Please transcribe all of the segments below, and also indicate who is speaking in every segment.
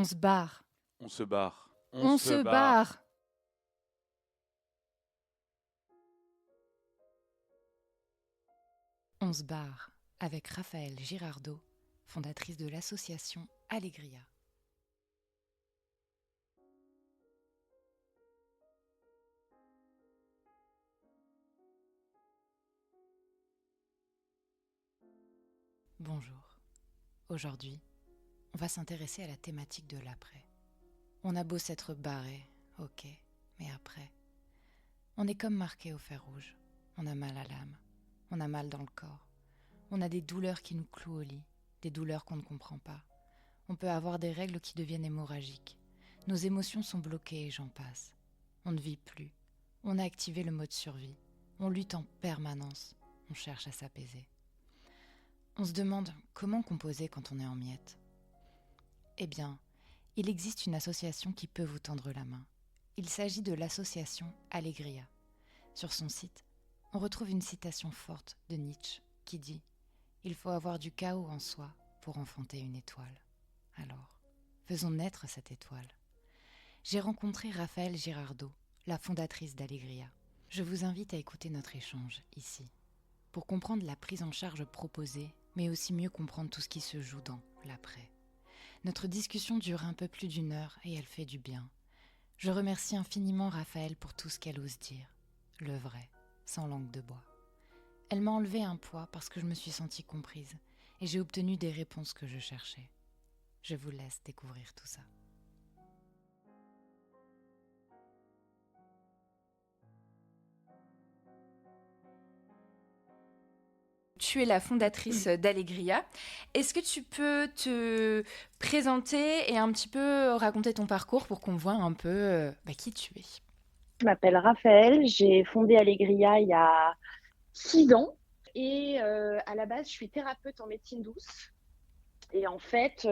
Speaker 1: On se barre.
Speaker 2: On se barre.
Speaker 1: On se barre. On se barre avec Raphaëlle Girardot, fondatrice de l'association Allegria. Bonjour. Aujourd'hui, on va s'intéresser à la thématique de l'après. On a beau s'être barré, ok, mais après, on est comme marqué au fer rouge. On a mal à l'âme, on a mal dans le corps. On a des douleurs qui nous clouent au lit, des douleurs qu'on ne comprend pas. On peut avoir des règles qui deviennent hémorragiques. Nos émotions sont bloquées et j'en passe. On ne vit plus. On a activé le mode survie. On lutte en permanence. On cherche à s'apaiser. On se demande comment composer quand on est en miettes. Eh bien, il existe une association qui peut vous tendre la main. Il s'agit de l'association Allegria. Sur son site, on retrouve une citation forte de Nietzsche qui dit « Il faut avoir du chaos en soi pour enfanter une étoile. » Alors, faisons naître cette étoile. J'ai rencontré Raphaëlle Girardot, la fondatrice d'Allegria. Je vous invite à écouter notre échange ici, pour comprendre la prise en charge proposée, mais aussi mieux comprendre tout ce qui se joue dans l'après. Notre discussion dure un peu plus d'1 heure et elle fait du bien. Je remercie infiniment Raphaëlle pour tout ce qu'elle ose dire, le vrai, sans langue de bois. Elle m'a enlevé un poids parce que je me suis sentie comprise et j'ai obtenu des réponses que je cherchais. Je vous laisse découvrir tout ça. Tu es la fondatrice d'Allegria. Est-ce que tu peux te présenter et un petit peu raconter ton parcours pour qu'on voit un peu qui tu es?
Speaker 3: Je m'appelle Raphaëlle, j'ai fondé Allegria il y a 6 ans et à la base, je suis thérapeute en médecine douce. Et en fait,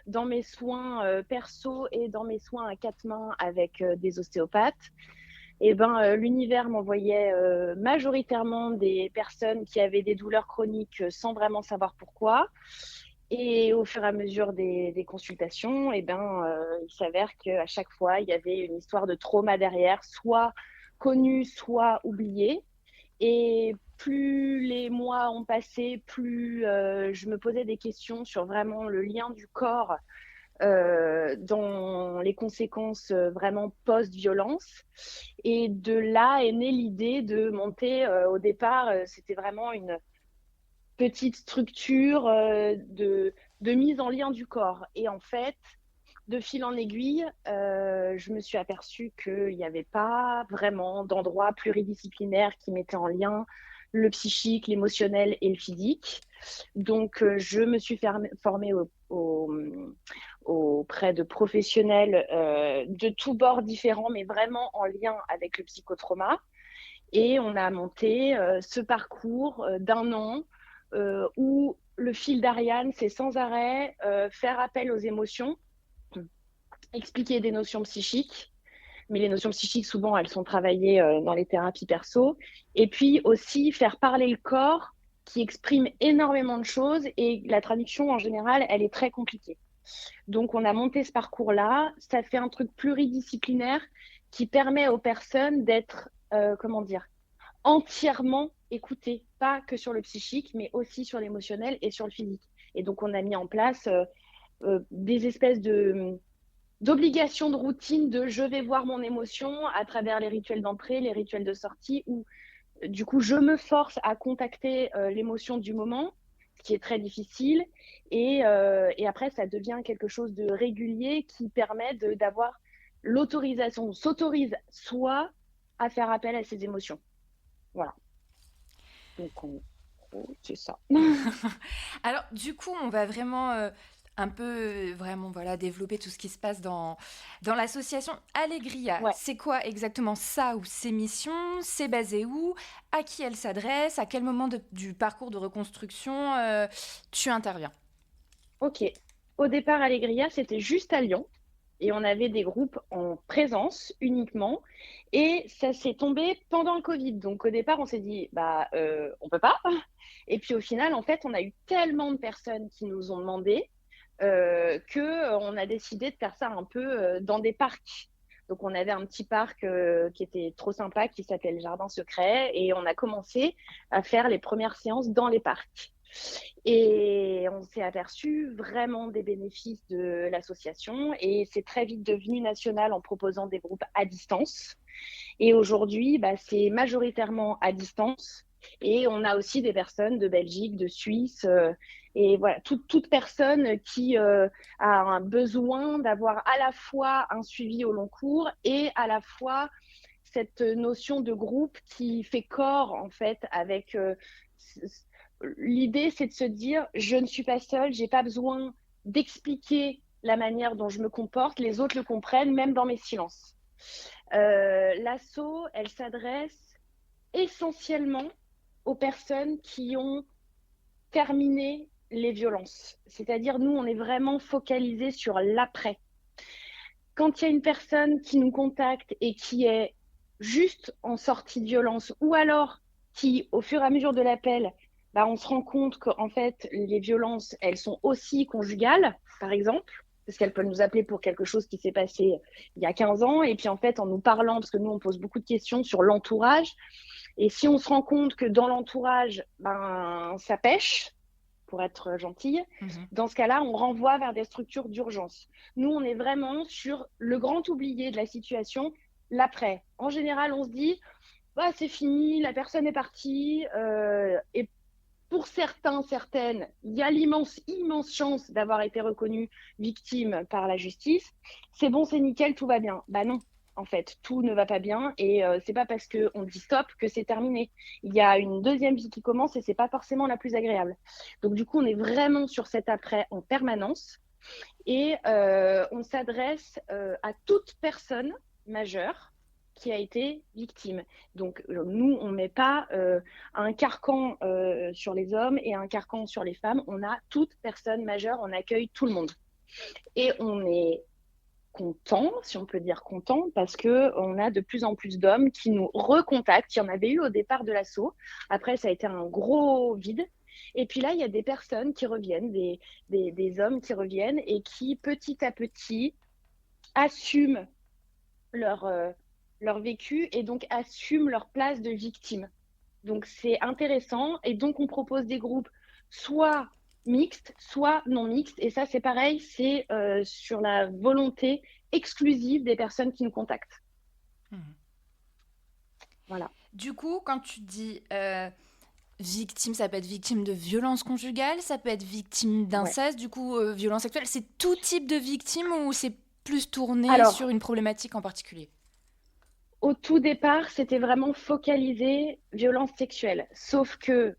Speaker 3: dans mes soins perso et dans mes soins à 4 mains avec des ostéopathes, l'univers m'envoyait majoritairement des personnes qui avaient des douleurs chroniques sans vraiment savoir pourquoi. Et au fur et à mesure des consultations, il s'avère qu'à chaque fois, il y avait une histoire de trauma derrière, soit connue, soit oubliée. Et plus les mois ont passé, plus je me posais des questions sur vraiment le lien du corps dans les conséquences vraiment post-violence. Et de là est née l'idée de monter, au départ, c'était vraiment une petite structure de mise en lien du corps. Et en fait, de fil en aiguille, je me suis aperçue qu'il n'y avait pas vraiment d'endroit pluridisciplinaire qui mettait en lien le psychique, l'émotionnel et le physique. Donc, je me suis formée auprès de professionnels de tous bords différents, mais vraiment en lien avec le psychotrauma. Et on a monté ce parcours d'1 an où le fil d'Ariane, c'est sans arrêt faire appel aux émotions, expliquer des notions psychiques, mais les notions psychiques, souvent, elles sont travaillées dans les thérapies perso. Et puis aussi faire parler le corps qui exprime énormément de choses et la traduction, en général, elle est très compliquée. Donc, on a monté ce parcours-là. Ça fait un truc pluridisciplinaire qui permet aux personnes d'être, entièrement écoutées, pas que sur le psychique, mais aussi sur l'émotionnel et sur le physique. Et donc, on a mis en place des espèces d'obligation de routine de je vais voir mon émotion à travers les rituels d'entrée, les rituels de sortie, où du coup je me force à contacter l'émotion du moment, ce qui est très difficile, et après ça devient quelque chose de régulier qui permet d'avoir l'autorisation, on s'autorise soi à faire appel à ses émotions. Voilà. Donc c'est ça.
Speaker 1: Alors du coup, on va vraiment un peu vraiment développer tout ce qui se passe dans l'association Allegria.
Speaker 3: Ouais.
Speaker 1: C'est quoi exactement ça ou ses missions? C'est basé où? À qui elle s'adresse? À quel moment du parcours de reconstruction tu interviens?
Speaker 3: Ok. Au départ, Allegria, c'était juste à Lyon. Et on avait des groupes en présence uniquement. Et ça s'est tombé pendant le Covid. Donc au départ, on s'est dit, on peut pas. Et puis au final, en fait, on a eu tellement de personnes qui nous ont demandé qu'on a décidé de faire ça un peu dans des parcs. Donc, on avait un petit parc qui était trop sympa, qui s'appelait le Jardin Secret, et on a commencé à faire les premières séances dans les parcs. Et on s'est aperçu vraiment des bénéfices de l'association, et c'est très vite devenu national en proposant des groupes à distance. Et aujourd'hui, c'est majoritairement à distance. Et on a aussi des personnes de Belgique, de Suisse, et voilà, toute personne qui a un besoin d'avoir à la fois un suivi au long cours et à la fois cette notion de groupe qui fait corps en fait avec l'idée, c'est de se dire je ne suis pas seule, j'ai pas besoin d'expliquer la manière dont je me comporte, les autres le comprennent même dans mes silences. L'asso, elle s'adresse essentiellement aux personnes qui ont terminé les violences. C'est-à-dire, nous, on est vraiment focalisé sur l'après. Quand il y a une personne qui nous contacte et qui est juste en sortie de violence, ou alors qui, au fur et à mesure de l'appel, on se rend compte qu'en fait, les violences, elles sont aussi conjugales, par exemple, parce qu'elle peut nous appeler pour quelque chose qui s'est passé il y a 15 ans, et puis en fait, en nous parlant, parce que nous, on pose beaucoup de questions sur l'entourage, et si on se rend compte que dans l'entourage, ça pêche, pour être gentille, dans ce cas-là, on renvoie vers des structures d'urgence. Nous, on est vraiment sur le grand oublié de la situation, l'après. En général, on se dit, c'est fini, la personne est partie, et pour certains, certaines, il y a l'immense chance d'avoir été reconnue victime par la justice. C'est bon, c'est nickel, tout va bien. Non, en fait, tout ne va pas bien et c'est pas parce qu'on dit stop que c'est terminé. Il y a une deuxième vie qui commence et c'est pas forcément la plus agréable. Donc du coup, on est vraiment sur cet après en permanence et on s'adresse à toute personne majeure qui a été victime. Donc, nous, on ne met pas un carcan sur les hommes et un carcan sur les femmes. On a toute personne majeure, on accueille tout le monde. Et on est content, si on peut dire content, parce qu'on a de plus en plus d'hommes qui nous recontactent. Il y en avait eu au départ de l'assaut. Après, ça a été un gros vide. Et puis là, il y a des personnes qui reviennent, des hommes qui reviennent et qui, petit à petit, assument leur vécu et donc assument leur place de victime. Donc c'est intéressant et donc on propose des groupes soit mixtes, soit non mixtes et ça c'est pareil, c'est sur la volonté exclusive des personnes qui nous contactent. Voilà.
Speaker 1: Du coup, quand tu dis victime, ça peut être victime de violence conjugale, ça peut être victime d'inceste, du coup violence sexuelle, c'est tout type de victime ou c'est plus tourné sur une problématique en particulier?
Speaker 3: Au tout départ, c'était vraiment focalisé violence sexuelle. Sauf que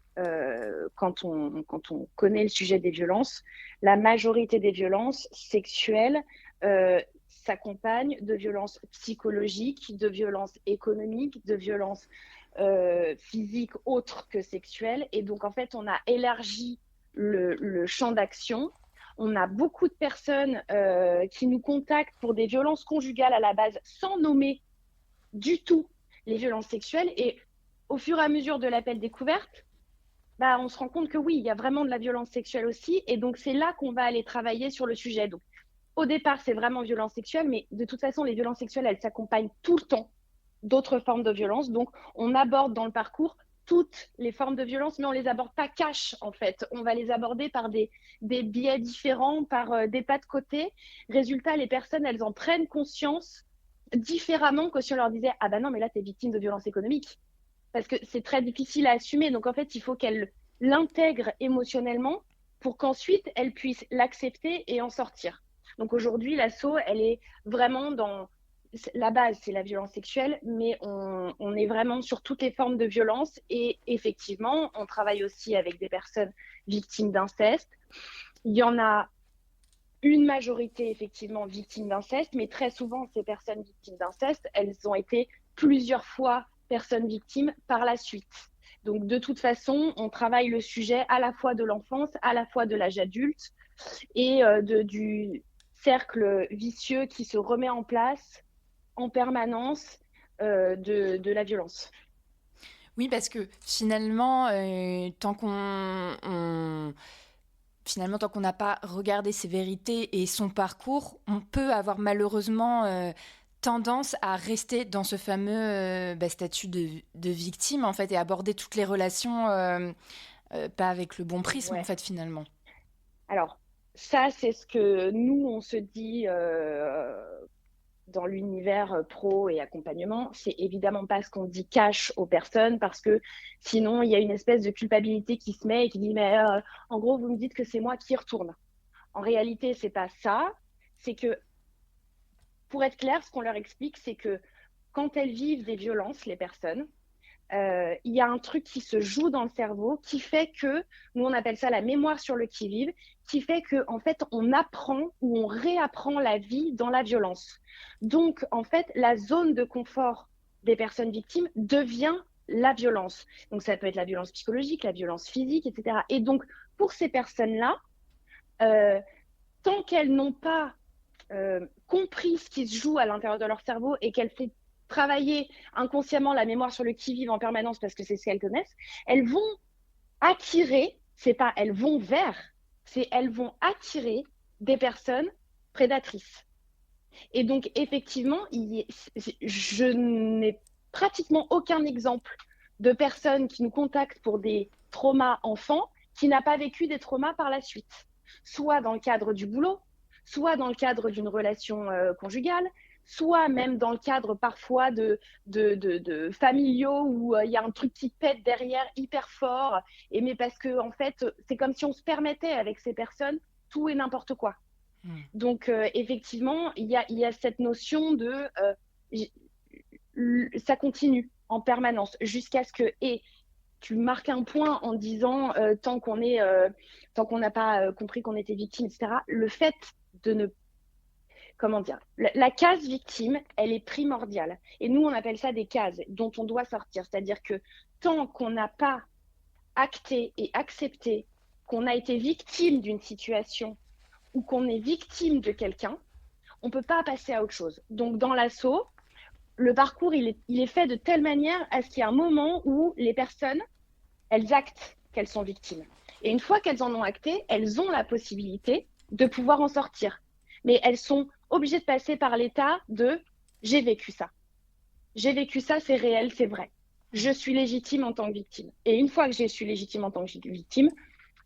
Speaker 3: quand on connaît le sujet des violences, la majorité des violences sexuelles s'accompagnent de violences psychologiques, de violences économiques, de violences physiques autres que sexuelles. Et donc, en fait, on a élargi le champ d'action. On a beaucoup de personnes qui nous contactent pour des violences conjugales à la base sans nommer du tout les violences sexuelles. Et au fur et à mesure de l'appel découverte, on se rend compte que oui, il y a vraiment de la violence sexuelle aussi. Et donc, c'est là qu'on va aller travailler sur le sujet. Donc, au départ, c'est vraiment violence sexuelle, mais de toute façon, les violences sexuelles, elles s'accompagnent tout le temps d'autres formes de violence. Donc, on aborde dans le parcours toutes les formes de violence, mais on ne les aborde pas cash, en fait. On va les aborder par des biais différents, par des pas de côté. Résultat, les personnes, elles en prennent conscience différemment que si on leur disait « Ah non, mais là, tu es victime de violence économique ». Parce que c'est très difficile à assumer. Donc, en fait, il faut qu'elles l'intègrent émotionnellement pour qu'ensuite, elles puissent l'accepter et en sortir. Donc, aujourd'hui, l'asso, elle est vraiment dans la base, c'est la violence sexuelle, mais on est vraiment sur toutes les formes de violence. Et effectivement, on travaille aussi avec des personnes victimes d'inceste. Il y en a une majorité, effectivement, victimes d'inceste, mais très souvent, ces personnes victimes d'inceste, elles ont été plusieurs fois personnes victimes par la suite. Donc, de toute façon, on travaille le sujet à la fois de l'enfance, à la fois de l'âge adulte et du cercle vicieux qui se remet en place en permanence de la violence.
Speaker 1: Oui, parce que finalement, tant qu'on finalement, tant qu'on n'a pas regardé ses vérités et son parcours, on peut avoir malheureusement tendance à rester dans ce fameux statut de victime, en fait, et aborder toutes les relations pas avec le bon prisme, en
Speaker 3: Ouais.
Speaker 1: fait, finalement.
Speaker 3: Alors, ça, c'est ce que nous, on se dit dans l'univers pro et accompagnement. C'est évidemment pas ce qu'on dit cash aux personnes parce que sinon, il y a une espèce de culpabilité qui se met et qui dit, mais en gros, vous me dites que c'est moi qui retourne. En réalité, c'est pas ça. C'est que, pour être clair, ce qu'on leur explique, c'est que quand elles vivent des violences, les personnes, il y a un truc qui se joue dans le cerveau qui fait que, nous on appelle ça la mémoire sur le qui-vive, qui fait que en fait on apprend ou on réapprend la vie dans la violence. Donc en fait la zone de confort des personnes victimes devient la violence. Donc ça peut être la violence psychologique, la violence physique, etc. Et donc pour ces personnes-là, euh, tant qu'elles n'ont pas compris ce qui se joue à l'intérieur de leur cerveau et qu'elles font travailler inconsciemment la mémoire sur le qui-vive en permanence parce que c'est ce qu'elles connaissent, elles vont attirer, c'est pas elles vont vers, c'est elles vont attirer des personnes prédatrices. Et donc, effectivement, je n'ai pratiquement aucun exemple de personnes qui nous contactent pour des traumas enfants qui n'a pas vécu des traumas par la suite, soit dans le cadre du boulot, soit dans le cadre d'une relation conjugale, soit même dans le cadre parfois de familiaux où il y a un truc qui pète derrière hyper fort, et mais parce que en fait, c'est comme si on se permettait avec ces personnes tout et n'importe quoi. Donc, effectivement, il y a cette notion de ça continue en permanence jusqu'à ce que, et tu marques un point en disant tant qu'on n'a pas compris qu'on était victime, etc. Le fait de ne, comment dire, la case victime, elle est primordiale. Et nous, on appelle ça des cases dont on doit sortir. C'est-à-dire que tant qu'on n'a pas acté et accepté qu'on a été victime d'une situation ou qu'on est victime de quelqu'un, on ne peut pas passer à autre chose. Donc, dans l'assaut, le parcours, il est fait de telle manière à ce qu'il y ait un moment où les personnes, elles actent qu'elles sont victimes. Et une fois qu'elles en ont acté, elles ont la possibilité de pouvoir en sortir. Mais elles sont obligées de passer par l'état de « j'ai vécu ça. J'ai vécu ça, c'est réel, c'est vrai. Je suis légitime en tant que victime. Et une fois que je suis légitime en tant que victime,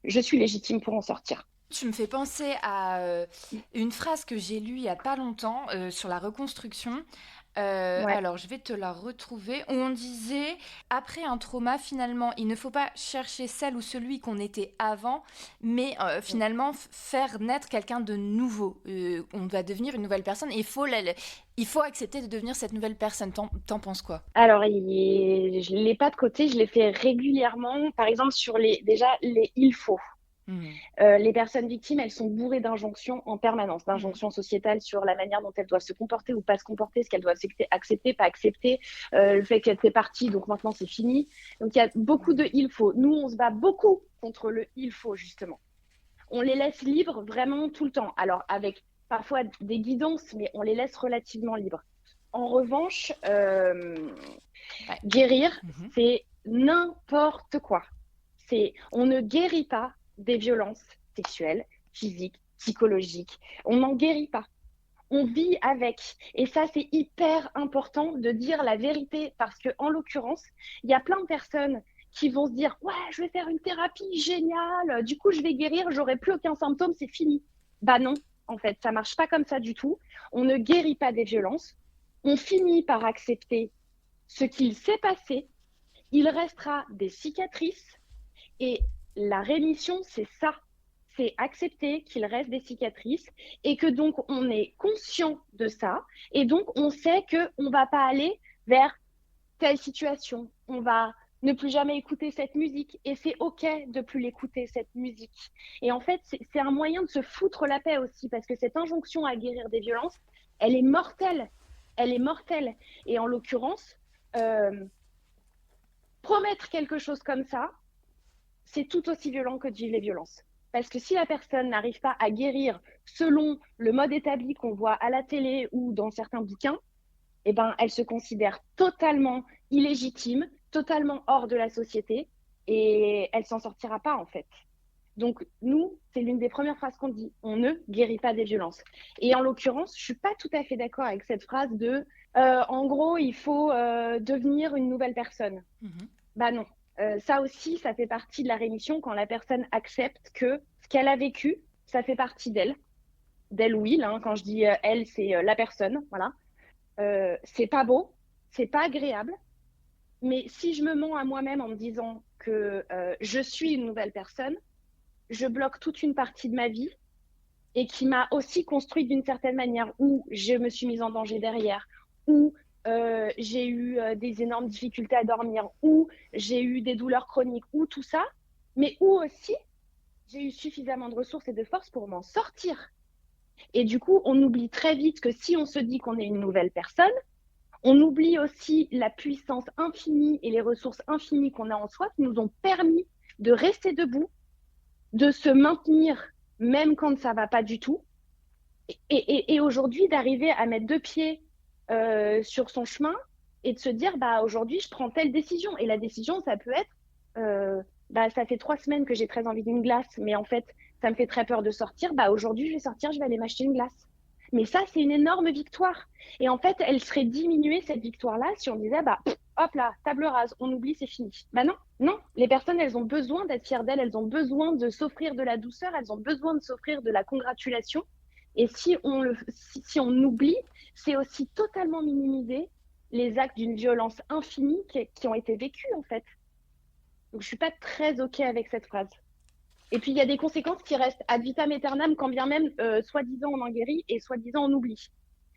Speaker 3: je suis légitime pour en sortir. »
Speaker 1: Tu me fais penser à une phrase que j'ai lue il n'y a pas longtemps sur la reconstruction.
Speaker 3: Ouais.
Speaker 1: Alors, je vais te la retrouver. Où on disait, après un trauma, finalement, il ne faut pas chercher celle ou celui qu'on était avant, mais finalement faire naître quelqu'un de nouveau. On va devenir une nouvelle personne et il faut accepter de devenir cette nouvelle personne. T'en penses quoi?
Speaker 3: Alors, je ne l'ai pas de côté, je l'ai fait régulièrement. Par exemple, sur déjà les il faut. Les personnes victimes, elles sont bourrées d'injonctions en permanence, d'injonctions sociétales sur la manière dont elles doivent se comporter ou pas se comporter, ce qu'elles doivent accepter, pas accepter, le fait qu'elles étaient parties, donc maintenant c'est fini. Donc il y a beaucoup de il faut. Nous, on se bat beaucoup contre le il faut, justement. On les laisse libres vraiment tout le temps. Alors, avec parfois des guidances, mais on les laisse relativement libres. En revanche, guérir, c'est n'importe quoi. On ne guérit pas des violences sexuelles, physiques, psychologiques. On n'en guérit pas. On vit avec. Et ça, c'est hyper important de dire la vérité parce que, en l'occurrence, il y a plein de personnes qui vont se dire « Ouais, je vais faire une thérapie géniale, du coup, je vais guérir, j'aurai plus aucun symptôme, c'est fini. » Bah non, en fait, ça marche pas comme ça du tout. On ne guérit pas des violences. On finit par accepter ce qu'il s'est passé. Il restera des cicatrices. Et la rémission, c'est ça. C'est accepter qu'il reste des cicatrices et que donc on est conscient de ça. Et donc on sait qu'on ne va pas aller vers telle situation. On va ne plus jamais écouter cette musique. Et c'est OK de plus l'écouter, cette musique. Et en fait, c'est un moyen de se foutre la paix aussi parce que cette injonction à guérir des violences, elle est mortelle. Elle est mortelle. Et en l'occurrence, promettre quelque chose comme ça, c'est tout aussi violent que de vivre les violences. Parce que si la personne n'arrive pas à guérir selon le mode établi qu'on voit à la télé ou dans certains bouquins, eh ben, elle se considère totalement illégitime, totalement hors de la société et elle s'en sortira pas en fait. Donc, nous, c'est l'une des premières phrases qu'on dit. On ne guérit pas des violences. Et en l'occurrence, je suis pas tout à fait d'accord avec cette phrase de, en gros, il faut devenir une nouvelle personne.
Speaker 1: Mhm.
Speaker 3: Bah non. Ça aussi, ça fait partie de la rémission quand la personne accepte que ce qu'elle a vécu, ça fait partie d'elle. D'elle ou il, hein. Quand je dis elle, c'est la personne. Voilà. C'est pas beau, c'est pas agréable. Mais si je me mens à moi-même en me disant que je suis une nouvelle personne, je bloque toute une partie de ma vie et qui m'a aussi construite d'une certaine manière où je me suis mise en danger derrière, où j'ai eu des énormes difficultés à dormir, où j'ai eu des douleurs chroniques, où tout ça, mais où aussi j'ai eu suffisamment de ressources et de force pour m'en sortir. Et du coup, on oublie très vite que si on se dit qu'on est une nouvelle personne, on oublie aussi la puissance infinie et les ressources infinies qu'on a en soi qui nous ont permis de rester debout, de se maintenir même quand ça va pas du tout, et aujourd'hui d'arriver à mettre deux pieds sur son chemin et de se dire bah aujourd'hui je prends telle décision. Et la décision, ça peut être bah ça fait 3 semaines que j'ai très envie d'une glace, mais en fait ça me fait très peur de sortir. Bah aujourd'hui je vais sortir, je vais aller m'acheter une glace. Mais ça, c'est une énorme victoire. Et en fait, elle serait diminuée, cette victoire-là, si on disait, bah, hop là, table rase, on oublie, c'est fini. Bah non, non. Les personnes, elles ont besoin d'être fières d'elles, elles ont besoin de s'offrir de la douceur, elles ont besoin de s'offrir de la congratulation. Et si on oublie, c'est aussi totalement minimiser les actes d'une violence infinie qui ont été vécus, en fait. Donc, je suis pas très OK avec cette phrase. Et puis, il y a des conséquences qui restent ad vitam aeternam, quand bien même, soi-disant, on en guérit et soi-disant, on oublie.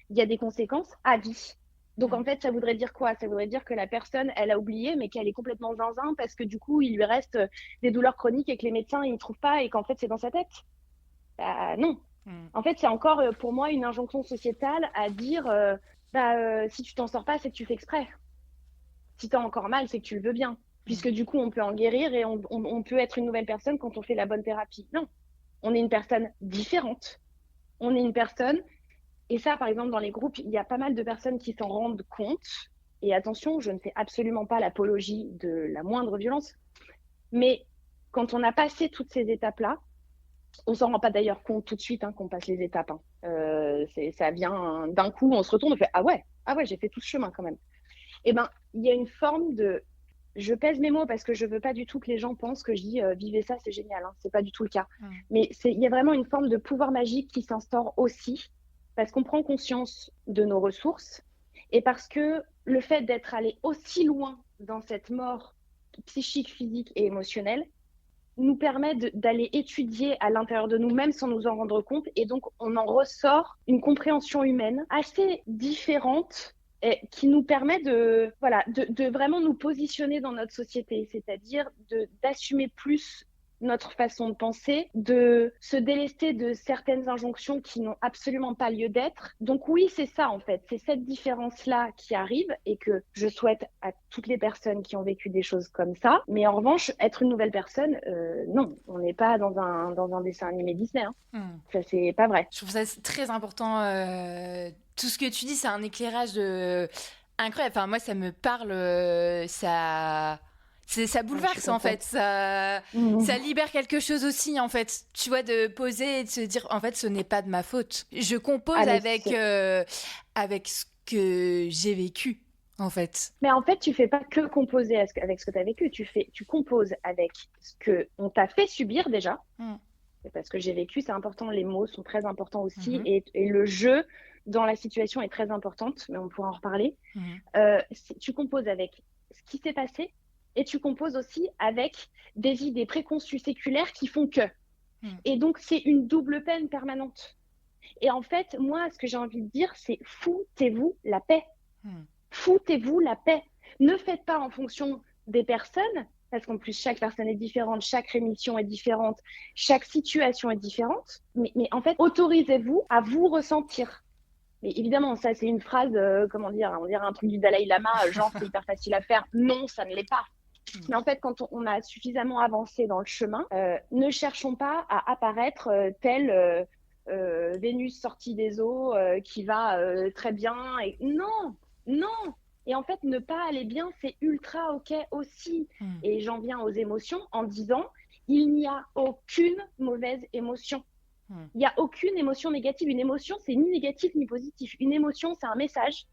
Speaker 3: Il y a des conséquences à vie. Donc, en fait, ça voudrait dire quoi? Ça voudrait dire que la personne, elle a oublié, mais qu'elle est complètement zinzin parce que du coup, il lui reste des douleurs chroniques et que les médecins, ils ne trouvent pas et qu'en fait, c'est dans sa tête. Non.
Speaker 1: Mm.
Speaker 3: En fait, c'est encore pour moi une injonction sociétale à dire si tu t'en sors pas, c'est que tu fais exprès. Si t'as encore mal, c'est que tu le veux bien. Puisque du coup, on peut en guérir et on peut être une nouvelle personne quand on fait la bonne thérapie. Non. On est une personne différente. On est une personne. Et ça, par exemple, dans les groupes, il y a pas mal de personnes qui s'en rendent compte. Et attention, je ne fais absolument pas l'apologie de la moindre violence. Mais quand on a passé toutes ces étapes-là, on s'en rend pas d'ailleurs compte tout de suite qu'on passe les étapes. Ça vient d'un coup, on se retourne, on fait ah ouais, j'ai fait tout ce chemin quand même. Eh ben, il y a une forme de, je pèse mes mots parce que je veux pas du tout que les gens pensent que je dis vivez ça, c'est génial. C'est pas du tout le cas. Mais il y a vraiment une forme de pouvoir magique qui s'instaure aussi parce qu'on prend conscience de nos ressources et parce que le fait d'être allé aussi loin dans cette mort psychique, physique et émotionnelle nous permet d'aller étudier à l'intérieur de nous-mêmes sans nous en rendre compte. Et donc, on en ressort une compréhension humaine assez différente et qui nous permet de vraiment nous positionner dans notre société, c'est-à-dire d'assumer plus notre façon de penser, de se délester de certaines injonctions qui n'ont absolument pas lieu d'être. Donc oui, c'est ça en fait, c'est cette différence-là qui arrive et que je souhaite à toutes les personnes qui ont vécu des choses comme ça. Mais en revanche, être une nouvelle personne, non, on n'est pas dans un dessin animé Disney. Ça, c'est pas vrai.
Speaker 1: Je trouve ça très important. Tout ce que tu dis, c'est un éclairage incroyable. Enfin, moi, ça me parle. Ça bouleverse en fait, ça libère quelque chose aussi en fait, tu vois, de poser et de se dire en fait ce n'est pas de ma faute. Je compose avec ce que j'ai vécu en fait.
Speaker 3: Mais en fait, tu fais pas que composer avec ce que tu as vécu, tu composes avec ce que on t'a fait subir déjà. Parce que j'ai vécu, c'est important, les mots sont très importants aussi et le jeu dans la situation est très importante, mais on pourra en reparler. Tu composes avec ce qui s'est passé. Et tu composes aussi avec des idées préconçues séculaires qui font que. Et donc, c'est une double peine permanente. Et en fait, moi, ce que j'ai envie de dire, c'est foutez-vous la paix. Foutez-vous la paix. Ne faites pas en fonction des personnes, parce qu'en plus, chaque personne est différente, chaque rémission est différente, chaque situation est différente. Mais en fait, autorisez-vous à vous ressentir. Mais évidemment, ça, c'est une phrase, comment dire, on dirait un truc du Dalai Lama, genre c'est hyper facile à faire. Non, ça ne l'est pas. Mais en fait, quand on a suffisamment avancé dans le chemin, ne cherchons pas à apparaître tel Vénus sortie des eaux qui va très bien. Et... Non, non. Et en fait, ne pas aller bien, c'est ultra OK aussi. Et j'en viens aux émotions en disant, Il n'y a aucune mauvaise émotion.
Speaker 1: Hmm.
Speaker 3: Il n'y a aucune émotion négative. Une émotion, c'est ni négatif ni positif. Une émotion, c'est un message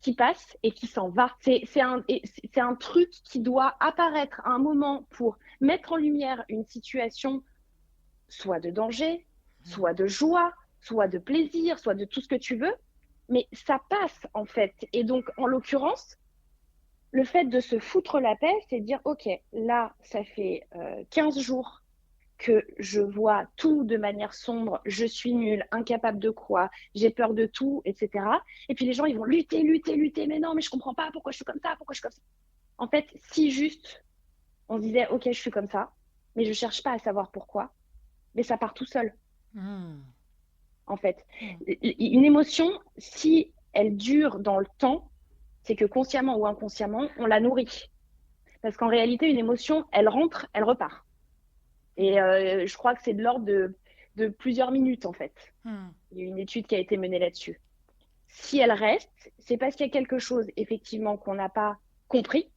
Speaker 3: qui passe et qui s'en va. C'est un truc qui doit apparaître à un moment pour mettre en lumière une situation, soit de danger, soit de joie, soit de plaisir, soit de tout ce que tu veux. Mais ça passe, en fait. Et donc, en l'occurrence, le fait de se foutre la paix, c'est de dire, OK, là, ça fait 15 jours que je vois tout de manière sombre, je suis nulle, incapable de quoi, j'ai peur de tout, etc. Et puis les gens, ils vont lutter, lutter, lutter, mais non, mais je comprends pas pourquoi je suis comme ça, pourquoi je suis comme ça. En fait, si juste on se disait, OK, je suis comme ça, mais je cherche pas à savoir pourquoi, mais ça part tout seul,
Speaker 1: Hmm.
Speaker 3: en fait.
Speaker 1: Hmm.
Speaker 3: Une émotion, si elle dure dans le temps, c'est que consciemment ou inconsciemment, on la nourrit. Parce qu'en réalité, une émotion, elle rentre, elle repart. Et je crois que c'est de l'ordre de plusieurs minutes, en fait.
Speaker 1: Hmm.
Speaker 3: Il y a une étude qui a été menée là-dessus. Si elle reste, c'est parce qu'il y a quelque chose, effectivement, qu'on n'a pas compris,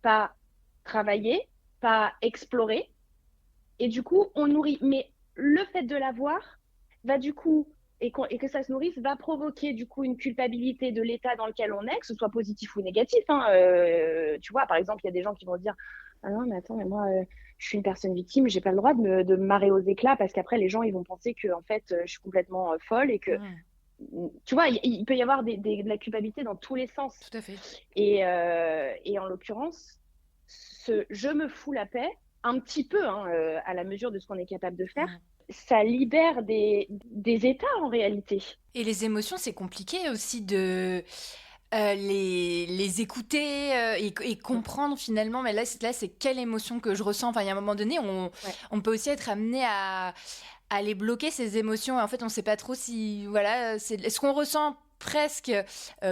Speaker 3: pas travaillé, pas exploré. Et du coup, on nourrit. Mais le fait de l'avoir va du coup, et que ça se nourrisse, va provoquer du coup une culpabilité de l'état dans lequel on est, que ce soit positif ou négatif. Hein. Tu vois, par exemple, il y a des gens qui vont dire ah non, mais attends, mais moi, je suis une personne victime, j'ai pas le droit de me marrer aux éclats parce qu'après, les gens, ils vont penser que en fait, je suis complètement folle et que,
Speaker 1: Hmm.
Speaker 3: tu vois, il peut y avoir de la culpabilité dans tous les sens.
Speaker 1: Tout à fait.
Speaker 3: Et en l'occurrence, ce je me fous la paix, un petit peu, hein, à la mesure de ce qu'on est capable de faire,
Speaker 1: Hmm.
Speaker 3: ça libère des états en réalité.
Speaker 1: Et les émotions, c'est compliqué aussi de les écouter et comprendre finalement. Mais là, c'est quelle émotion que je ressens. Enfin, il y a un moment donné,
Speaker 3: Ouais.
Speaker 1: on peut aussi être amené à les bloquer, ces émotions. Et en fait, on ne sait pas trop si... Voilà, c'est ce qu'on ressent presque...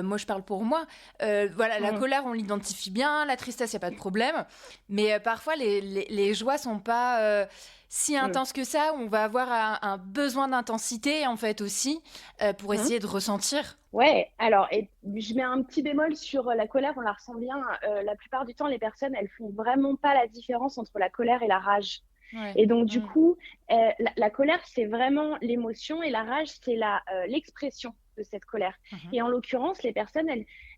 Speaker 1: moi, je parle pour moi. Voilà, la
Speaker 3: Mm.
Speaker 1: colère, on l'identifie bien. La tristesse, il n'y a pas de problème. Mais parfois, les joies sont pas... si
Speaker 3: Mm.
Speaker 1: intenses que ça, on va avoir un besoin d'intensité en fait aussi pour
Speaker 3: Mm.
Speaker 1: essayer de ressentir.
Speaker 3: Ouais, alors, et je mets un petit bémol sur la colère, on la ressent bien. La plupart du temps, les personnes, elles font vraiment pas la différence entre la colère et la rage.
Speaker 1: Ouais.
Speaker 3: Et donc, du
Speaker 1: Mm.
Speaker 3: coup, la colère, c'est vraiment l'émotion et la rage, c'est l'expression de cette colère.
Speaker 1: Mhm.
Speaker 3: Et en l'occurrence, les personnes,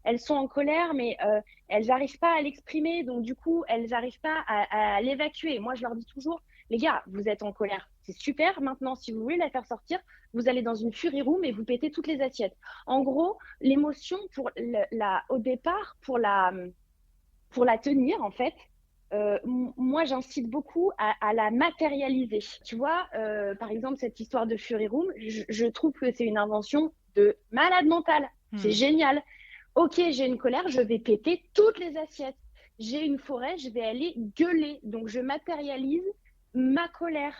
Speaker 3: elles sont en colère, mais elles n'arrivent pas à l'exprimer. Donc, du coup, elles n'arrivent pas à l'évacuer. Moi, je leur dis toujours, les gars, vous êtes en colère. C'est super. Maintenant, si vous voulez la faire sortir, vous allez dans une furie room et vous pétez toutes les assiettes. En gros, l'émotion, au départ, pour la tenir, en fait, moi, j'incite beaucoup à la matérialiser. Tu vois, par exemple, cette histoire de Fury Room, je trouve que c'est une invention de malade mental. C'est
Speaker 1: Mm.
Speaker 3: génial. Ok, j'ai une colère, je vais péter toutes les assiettes. J'ai une forêt, je vais aller gueuler. Donc, je matérialise ma colère.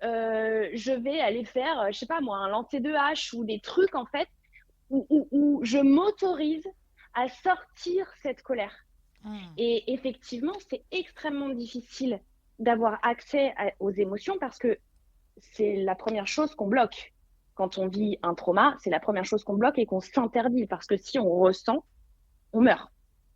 Speaker 3: Je vais aller faire, je sais pas moi, un lancer de hache ou des trucs, en fait, où je m'autorise à sortir cette colère.
Speaker 1: Mm.
Speaker 3: Et effectivement, c'est extrêmement difficile d'avoir accès aux émotions parce que c'est la première chose qu'on bloque. Quand on vit un trauma, c'est la première chose qu'on bloque et qu'on s'interdit parce que si on ressent, on meurt.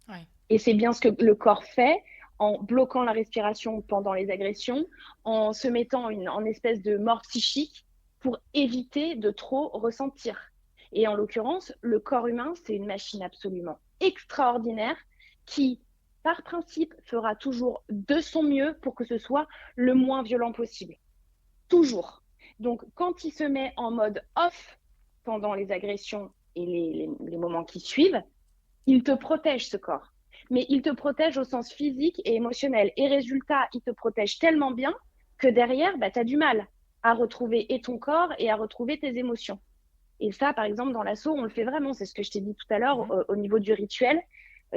Speaker 1: Ouais.
Speaker 3: Et c'est bien ce que le corps fait en bloquant la respiration pendant les agressions, en se mettant en espèce de mort psychique pour éviter de trop ressentir. Et en l'occurrence, le corps humain, c'est une machine absolument extraordinaire qui, par principe, fera toujours de son mieux pour que ce soit le moins violent possible. Toujours. Donc, quand il se met en mode off pendant les agressions et les moments qui suivent, il te protège, ce corps. Mais il te protège au sens physique et émotionnel. Et résultat, il te protège tellement bien que derrière, bah, tu as du mal à retrouver et ton corps et à retrouver tes émotions. Et ça, par exemple, dans l'assaut, on le fait vraiment. C'est ce que je t'ai dit tout à l'heure
Speaker 1: Mhm.
Speaker 3: au niveau du rituel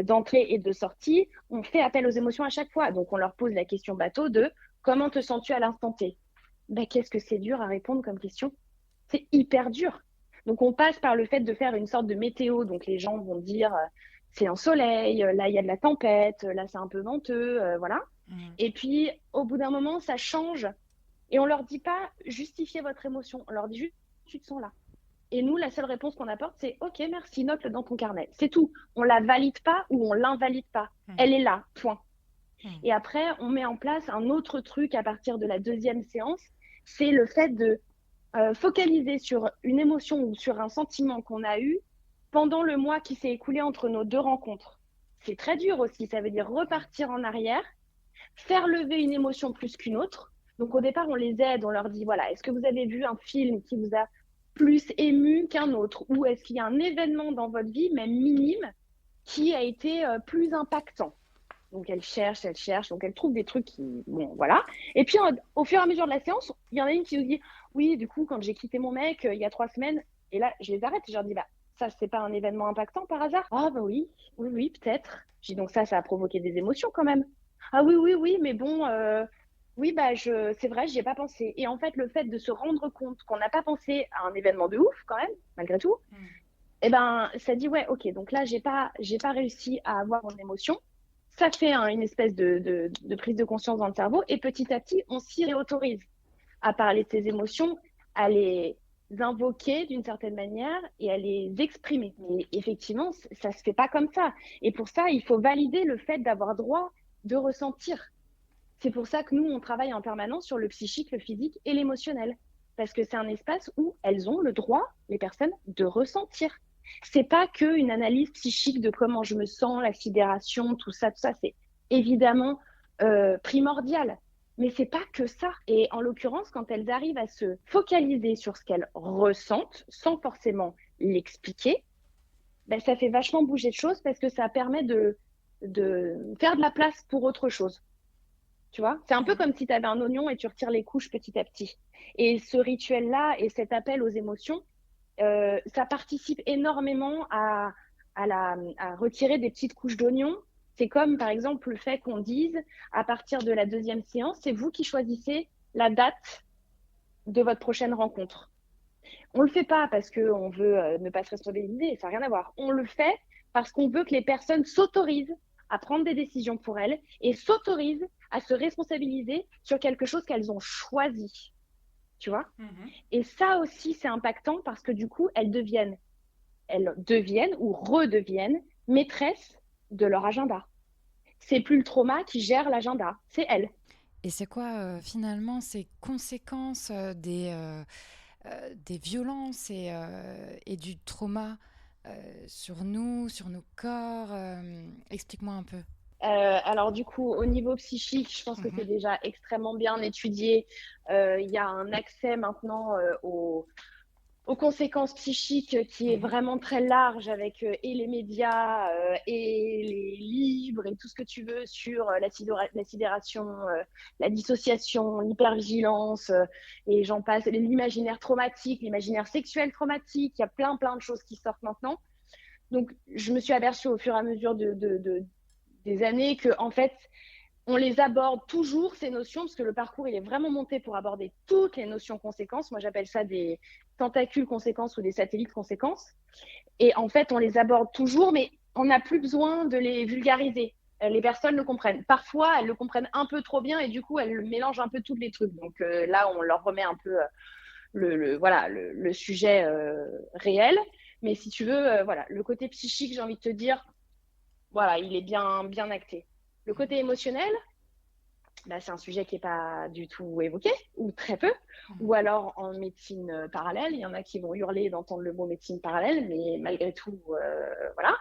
Speaker 3: d'entrée et de sortie. On fait appel aux émotions à chaque fois. Donc, on leur pose la question bateau de comment te sens-tu à l'instant T. Ben, qu'est-ce que c'est dur à répondre comme question. C'est hyper dur. Donc, on passe par le fait de faire une sorte de météo. Donc, les gens vont dire c'est un soleil, là, il y a de la tempête, là, c'est un peu venteux, voilà.
Speaker 1: Mm.
Speaker 3: Et puis, au bout d'un moment, ça change. Et on leur dit pas justifier votre émotion. On leur dit juste tu te sens là. Et nous, la seule réponse qu'on apporte, c'est OK, merci, note-le dans ton carnet. C'est tout. On la valide pas ou on l'invalide pas.
Speaker 1: Mm.
Speaker 3: Elle est là, point. Et après, on met en place un autre truc à partir de la deuxième séance, c'est le fait de focaliser sur une émotion ou sur un sentiment qu'on a eu pendant le mois qui s'est écoulé entre nos deux rencontres. C'est très dur aussi, ça veut dire repartir en arrière, faire lever une émotion plus qu'une autre. Donc au départ, on les aide, on leur dit, voilà, est-ce que vous avez vu un film qui vous a plus ému qu'un autre? Ou est-ce qu'il y a un événement dans votre vie, même minime, qui a été plus impactant? Donc elle cherche, donc elle trouve des trucs qui, bon, voilà. Et puis au fur et à mesure de la séance, il y en a une qui nous dit, oui, du coup, quand j'ai quitté mon mec il y a 3 semaines, et là, je les arrête, et je leur dis, bah, ça, c'est pas un événement impactant par hasard? Ah, bah oui, oui, peut-être. J'ai dit, donc ça a provoqué des émotions quand même. Ah oui, mais bon, oui, bah, c'est vrai, j'y ai pas pensé. Et en fait, le fait de se rendre compte qu'on n'a pas pensé à un événement de ouf quand même, malgré tout, eh ben, ça dit, ouais, ok, donc là, j'ai pas réussi à avoir mon émotion. Ça fait une espèce de prise de conscience dans le cerveau et petit à petit, on s'y réautorise à parler de ses émotions, à les invoquer d'une certaine manière et à les exprimer. Mais effectivement, ça se fait pas comme ça. Et pour ça, il faut valider le fait d'avoir droit de ressentir. C'est pour ça que nous, on travaille en permanence sur le psychique, le physique et l'émotionnel. Parce que c'est un espace où elles ont le droit, les personnes, de ressentir. C'est pas qu'une analyse psychique de comment je me sens, la sidération, tout ça, c'est évidemment primordial. Mais c'est pas que ça. Et en l'occurrence, quand elles arrivent à se focaliser sur ce qu'elles ressentent, sans forcément l'expliquer, ben, ça fait vachement bouger de choses parce que ça permet de faire de la place pour autre chose. Tu vois, c'est un peu comme si tu avais un oignon et tu retires les couches petit à petit. Et ce rituel-là et cet appel aux émotions, ça participe énormément à retirer des petites couches d'oignon. C'est comme, par exemple, le fait qu'on dise, à partir de la deuxième séance, c'est vous qui choisissez la date de votre prochaine rencontre. On ne le fait pas parce qu'on veut ne pas se responsabiliser, ça n'a rien à voir. On le fait parce qu'on veut que les personnes s'autorisent à prendre des décisions pour elles et s'autorisent à se responsabiliser sur quelque chose qu'elles ont choisi. Tu vois? Et ça aussi, c'est impactant parce que du coup, elles deviennent ou redeviennent maîtresses de leur agenda. C'est plus le trauma qui gère l'agenda, c'est elles.
Speaker 1: Et c'est quoi finalement ces conséquences des violences et du trauma sur nous, sur nos corps? Explique-moi un peu.
Speaker 3: Alors du coup, au niveau psychique, je pense que c'est déjà extrêmement bien étudié. Il y a un accès maintenant aux conséquences psychiques qui est vraiment très large avec et les médias et les livres et tout ce que tu veux sur la sidération, la dissociation, l'hypervigilance et j'en passe, l'imaginaire traumatique, l'imaginaire sexuel traumatique. Il y a plein de choses qui sortent maintenant. Donc, je me suis aperçue au fur et à mesure des années que en fait, on les aborde toujours, ces notions, parce que le parcours, il est vraiment monté pour aborder toutes les notions conséquences. Moi, j'appelle ça des tentacules conséquences ou des satellites conséquences. Et en fait, on les aborde toujours, mais on n'a plus besoin de les vulgariser. Les personnes le comprennent. Parfois, elles le comprennent un peu trop bien et du coup, elles mélangent un peu tous les trucs. Donc là, on leur remet un peu le sujet réel. Mais si tu veux, voilà, le côté psychique, j'ai envie de te dire, voilà, il est bien acté. Le côté émotionnel, bah, c'est un sujet qui n'est pas du tout évoqué, ou très peu, ou alors en médecine parallèle. Il y en a qui vont hurler d'entendre le mot médecine parallèle, mais malgré tout, voilà.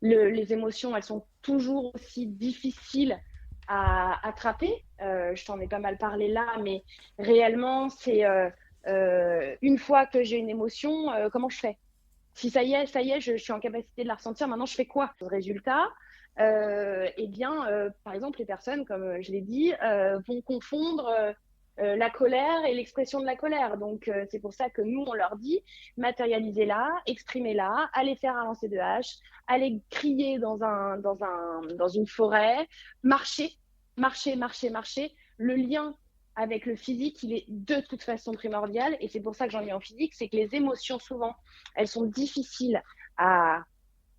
Speaker 3: Les émotions, elles sont toujours aussi difficiles à attraper. Je t'en ai pas mal parlé là, mais réellement, c'est une fois que j'ai une émotion, comment je fais? Si ça y est, je suis en capacité de la ressentir, maintenant je fais quoi? Le résultat, eh bien, par exemple, les personnes, comme je l'ai dit, vont confondre la colère et l'expression de la colère. Donc, c'est pour ça que nous, on leur dit, matérialisez-la, exprimez-la, allez faire un lancer de hache, allez crier dans une forêt, marchez. Le lien avec le physique, il est de toute façon primordial. Et c'est pour ça que j'en ai en physique, c'est que les émotions, souvent, elles sont difficiles à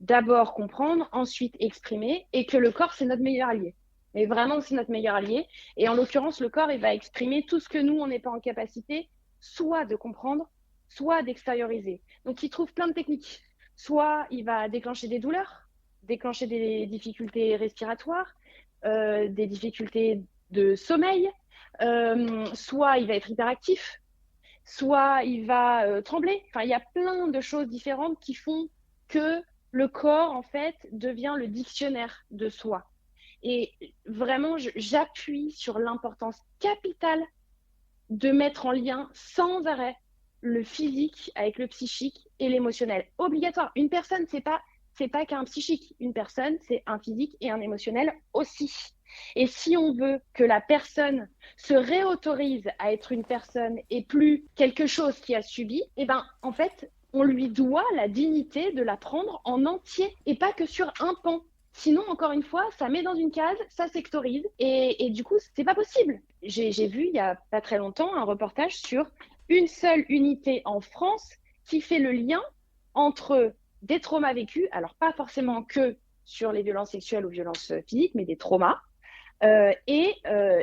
Speaker 3: d'abord comprendre, ensuite exprimer, et que le corps, c'est notre meilleur allié. Mais vraiment, c'est notre meilleur allié. Et en l'occurrence, le corps, il va exprimer tout ce que nous, on n'est pas en capacité, soit de comprendre, soit d'extérioriser. Donc, il trouve plein de techniques. Soit il va déclencher des douleurs, déclencher des difficultés respiratoires, des difficultés de sommeil, soit il va être hyperactif, soit il va trembler. Enfin, il y a plein de choses différentes qui font que le corps, en fait, devient le dictionnaire de soi. Et vraiment, j'appuie sur l'importance capitale de mettre en lien sans arrêt le physique avec le psychique et l'émotionnel. Obligatoire. Une personne, c'est pas qu'un psychique. Une personne, c'est un physique et un émotionnel aussi. Et si on veut que la personne se réautorise à être une personne et plus quelque chose qui a subi, eh ben, en fait, on lui doit la dignité de la prendre en entier et pas que sur un pan. Sinon, encore une fois, ça met dans une case, ça sectorise et du coup, c'est pas possible. J'ai vu il y a pas très longtemps un reportage sur une seule unité en France qui fait le lien entre des traumas vécus, alors pas forcément que sur les violences sexuelles ou violences physiques, mais des traumas, et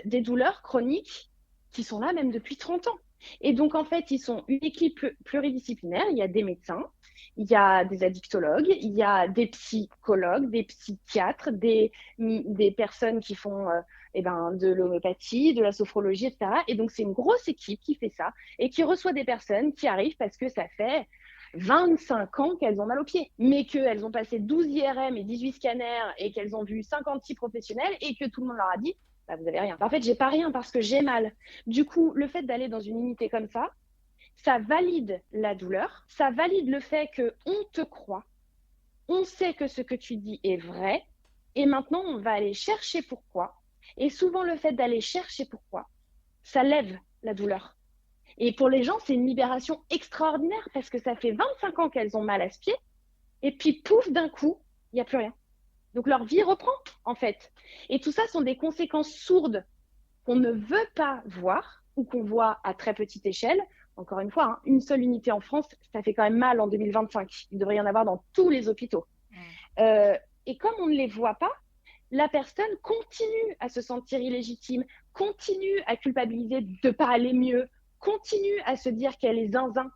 Speaker 3: des douleurs chroniques qui sont là même depuis 30 ans. Et donc, en fait, ils sont une équipe pluridisciplinaire. Il y a des médecins, il y a des addictologues, il y a des psychologues, des psychiatres, des personnes qui font de l'homéopathie, de la sophrologie, etc. Et donc, c'est une grosse équipe qui fait ça et qui reçoit des personnes qui arrivent parce que ça fait 25 ans qu'elles ont mal aux pieds, mais qu'elles ont passé 12 IRM et 18 scanners et qu'elles ont vu 56 professionnels et que tout le monde leur a dit bah, vous avez rien. En fait, j'ai pas rien parce que j'ai mal. Du coup, le fait d'aller dans une unité comme ça valide la douleur, ça valide le fait qu'on te croit, on sait que ce que tu dis est vrai, et maintenant, on va aller chercher pourquoi. Et souvent, le fait d'aller chercher pourquoi, ça lève la douleur. Et pour les gens, c'est une libération extraordinaire parce que ça fait 25 ans qu'elles ont mal à ce pied, et puis pouf, d'un coup, il n'y a plus rien. Donc leur vie reprend, en fait. Et tout ça sont des conséquences sourdes qu'on ne veut pas voir ou qu'on voit à très petite échelle. Encore une fois, hein, une seule unité en France, ça fait quand même mal en 2025. Il devrait y en avoir dans tous les hôpitaux. Et comme on ne les voit pas, la personne continue à se sentir illégitime, continue à culpabiliser de ne pas aller mieux, continue à se dire qu'elle est zinzin.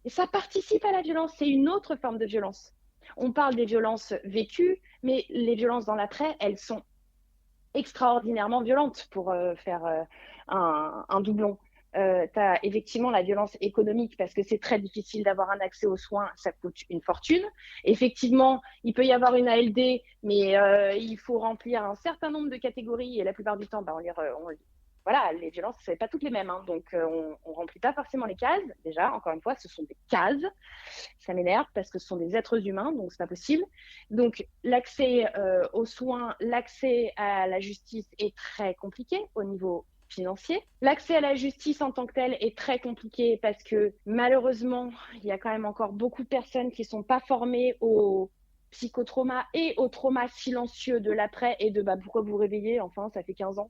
Speaker 3: Et ça participe à la violence. C'est une autre forme de violence. On parle des violences vécues, mais les violences dans l'après, elles sont extraordinairement violentes pour faire un doublon. Tu as effectivement la violence économique parce que c'est très difficile d'avoir un accès aux soins, ça coûte une fortune. Effectivement, il peut y avoir une ALD, mais il faut remplir un certain nombre de catégories et la plupart du temps, voilà, les violences, c'est pas toutes les mêmes, hein, donc on remplit pas forcément les cases. Déjà, encore une fois, ce sont des cases. Ça m'énerve parce que ce sont des êtres humains, donc c'est pas possible. Donc l'accès aux soins, l'accès à la justice est très compliqué au niveau financier. L'accès à la justice en tant que tel est très compliqué parce que malheureusement, il y a quand même encore beaucoup de personnes qui sont pas formées au psychotrauma et au trauma silencieux de l'après et de pourquoi vous réveillez, enfin ça fait 15 ans.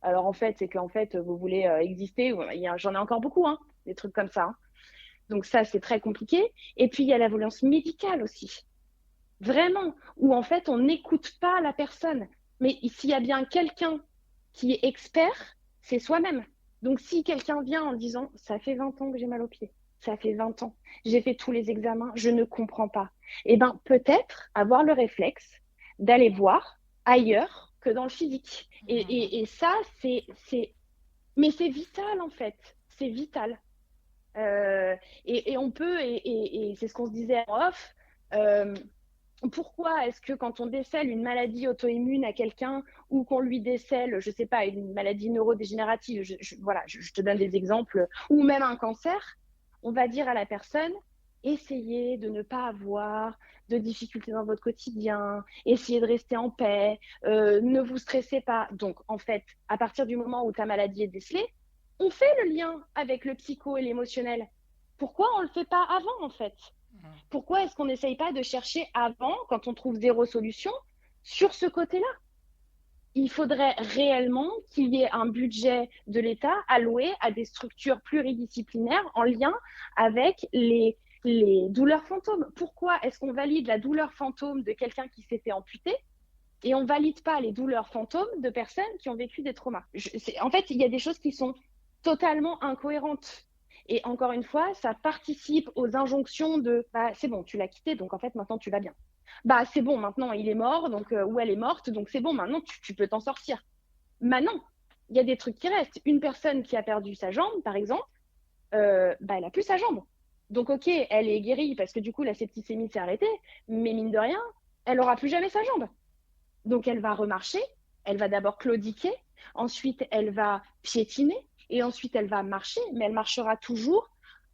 Speaker 3: Alors en fait, c'est qu'en fait, vous voulez exister. J'en ai encore beaucoup, hein, des trucs comme ça. Hein. Donc ça, c'est très compliqué. Et puis, il y a la violence médicale aussi. Vraiment, où en fait, on n'écoute pas la personne. Mais s'il y a bien quelqu'un qui est expert, c'est soi-même. Donc si quelqu'un vient en disant, ça fait 20 ans que j'ai mal aux pieds, ça fait 20 ans, j'ai fait tous les examens, je ne comprends pas. Eh bien, peut-être avoir le réflexe d'aller voir ailleurs que dans le physique. Et ça, mais c'est vital en fait, c'est vital. Et on peut, et c'est ce qu'on se disait en off, pourquoi est-ce que quand on décèle une maladie auto-immune à quelqu'un ou qu'on lui décèle, je sais pas, une maladie neurodégénérative, voilà, je te donne des exemples, ou même un cancer, on va dire à la personne, essayez de ne pas avoir de difficultés dans votre quotidien, essayez de rester en paix, ne vous stressez pas. Donc, en fait, à partir du moment où ta maladie est décelée, on fait le lien avec le psycho et l'émotionnel. Pourquoi on ne le fait pas avant, en fait? Pourquoi est-ce qu'on n'essaye pas de chercher avant, quand on trouve zéro solution, sur ce côté-là? Il faudrait réellement qu'il y ait un budget de l'État alloué à des structures pluridisciplinaires en lien avec les douleurs fantômes. Pourquoi est-ce qu'on valide la douleur fantôme de quelqu'un qui s'est fait amputer et on ne valide pas les douleurs fantômes de personnes qui ont vécu des traumas? En fait, il y a des choses qui sont totalement incohérentes. Et encore une fois, ça participe aux injonctions de c'est bon, tu l'as quitté, donc en fait maintenant tu vas bien. bah c'est bon, maintenant il est mort, donc ou elle est morte, donc c'est bon, maintenant tu peux t'en sortir. Maintenant, il y a des trucs qui restent. Une personne qui a perdu sa jambe, par exemple, bah, elle a plus sa jambe. Donc ok, elle est guérie parce que du coup la septicémie s'est arrêtée, mais mine de rien, elle aura plus jamais sa jambe. Donc elle va remarcher, elle va d'abord claudiquer, ensuite elle va piétiner et ensuite elle va marcher, mais elle marchera toujours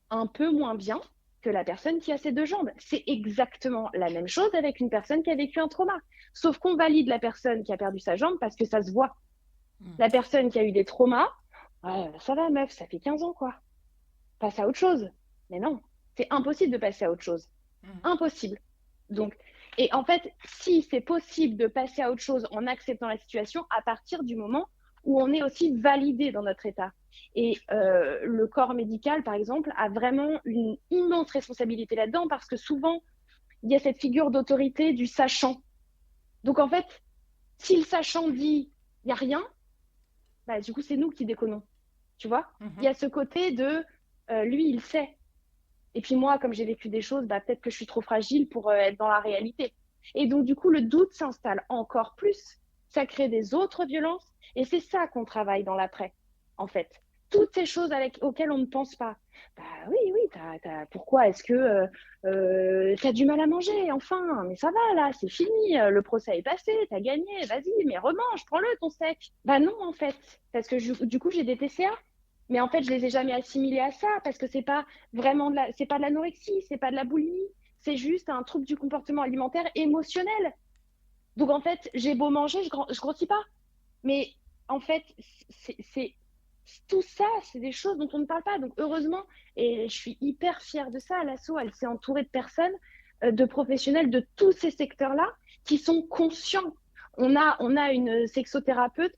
Speaker 3: un peu moins bien que la personne qui a ses deux jambes. C'est exactement la même chose avec une personne qui a vécu un trauma. Sauf qu'on valide la personne qui a perdu sa jambe parce que ça se voit.
Speaker 1: Mm.
Speaker 3: La personne qui a eu des traumas, ça va meuf, ça fait 15 ans quoi. Passe à autre chose. Mais non, c'est impossible de passer à autre chose.
Speaker 1: Mm.
Speaker 3: Impossible. Donc, et en fait, si c'est possible de passer à autre chose en acceptant la situation, à partir du moment où on est aussi validé dans notre état. Et le corps médical, par exemple, a vraiment une immense responsabilité là-dedans parce que souvent, il y a cette figure d'autorité du sachant. Donc en fait, si le sachant dit il n'y a rien, bah, du coup, c'est nous qui déconnons. Tu vois. Il y
Speaker 1: Mhm.
Speaker 3: a ce côté de lui, il sait. Et puis moi, comme j'ai vécu des choses, bah, peut-être que je suis trop fragile pour être dans la réalité. Et donc, du coup, le doute s'installe encore plus. Ça crée des autres violences. Et c'est ça qu'on travaille dans l'après, en fait. Toutes ces choses auxquelles on ne pense pas. Bah oui, oui, pourquoi est-ce que tu as du mal à manger? Enfin, mais ça va là, c'est fini, le procès est passé, t'as gagné, vas-y, mais remange, prends-le ton steak. Bah non, en fait, parce que du coup, j'ai des TCA. Mais en fait, je les ai jamais assimilés à ça parce que c'est pas vraiment c'est pas de l'anorexie, c'est pas de la boulimie, c'est juste un trouble du comportement alimentaire émotionnel. Donc en fait, j'ai beau manger, je grossis pas. Mais en fait, c'est tout ça, c'est des choses dont on ne parle pas. Donc heureusement, et je suis hyper fière de ça, l'asso, elle s'est entourée de personnes, de professionnels de tous ces secteurs-là qui sont conscients. On a une sexothérapeute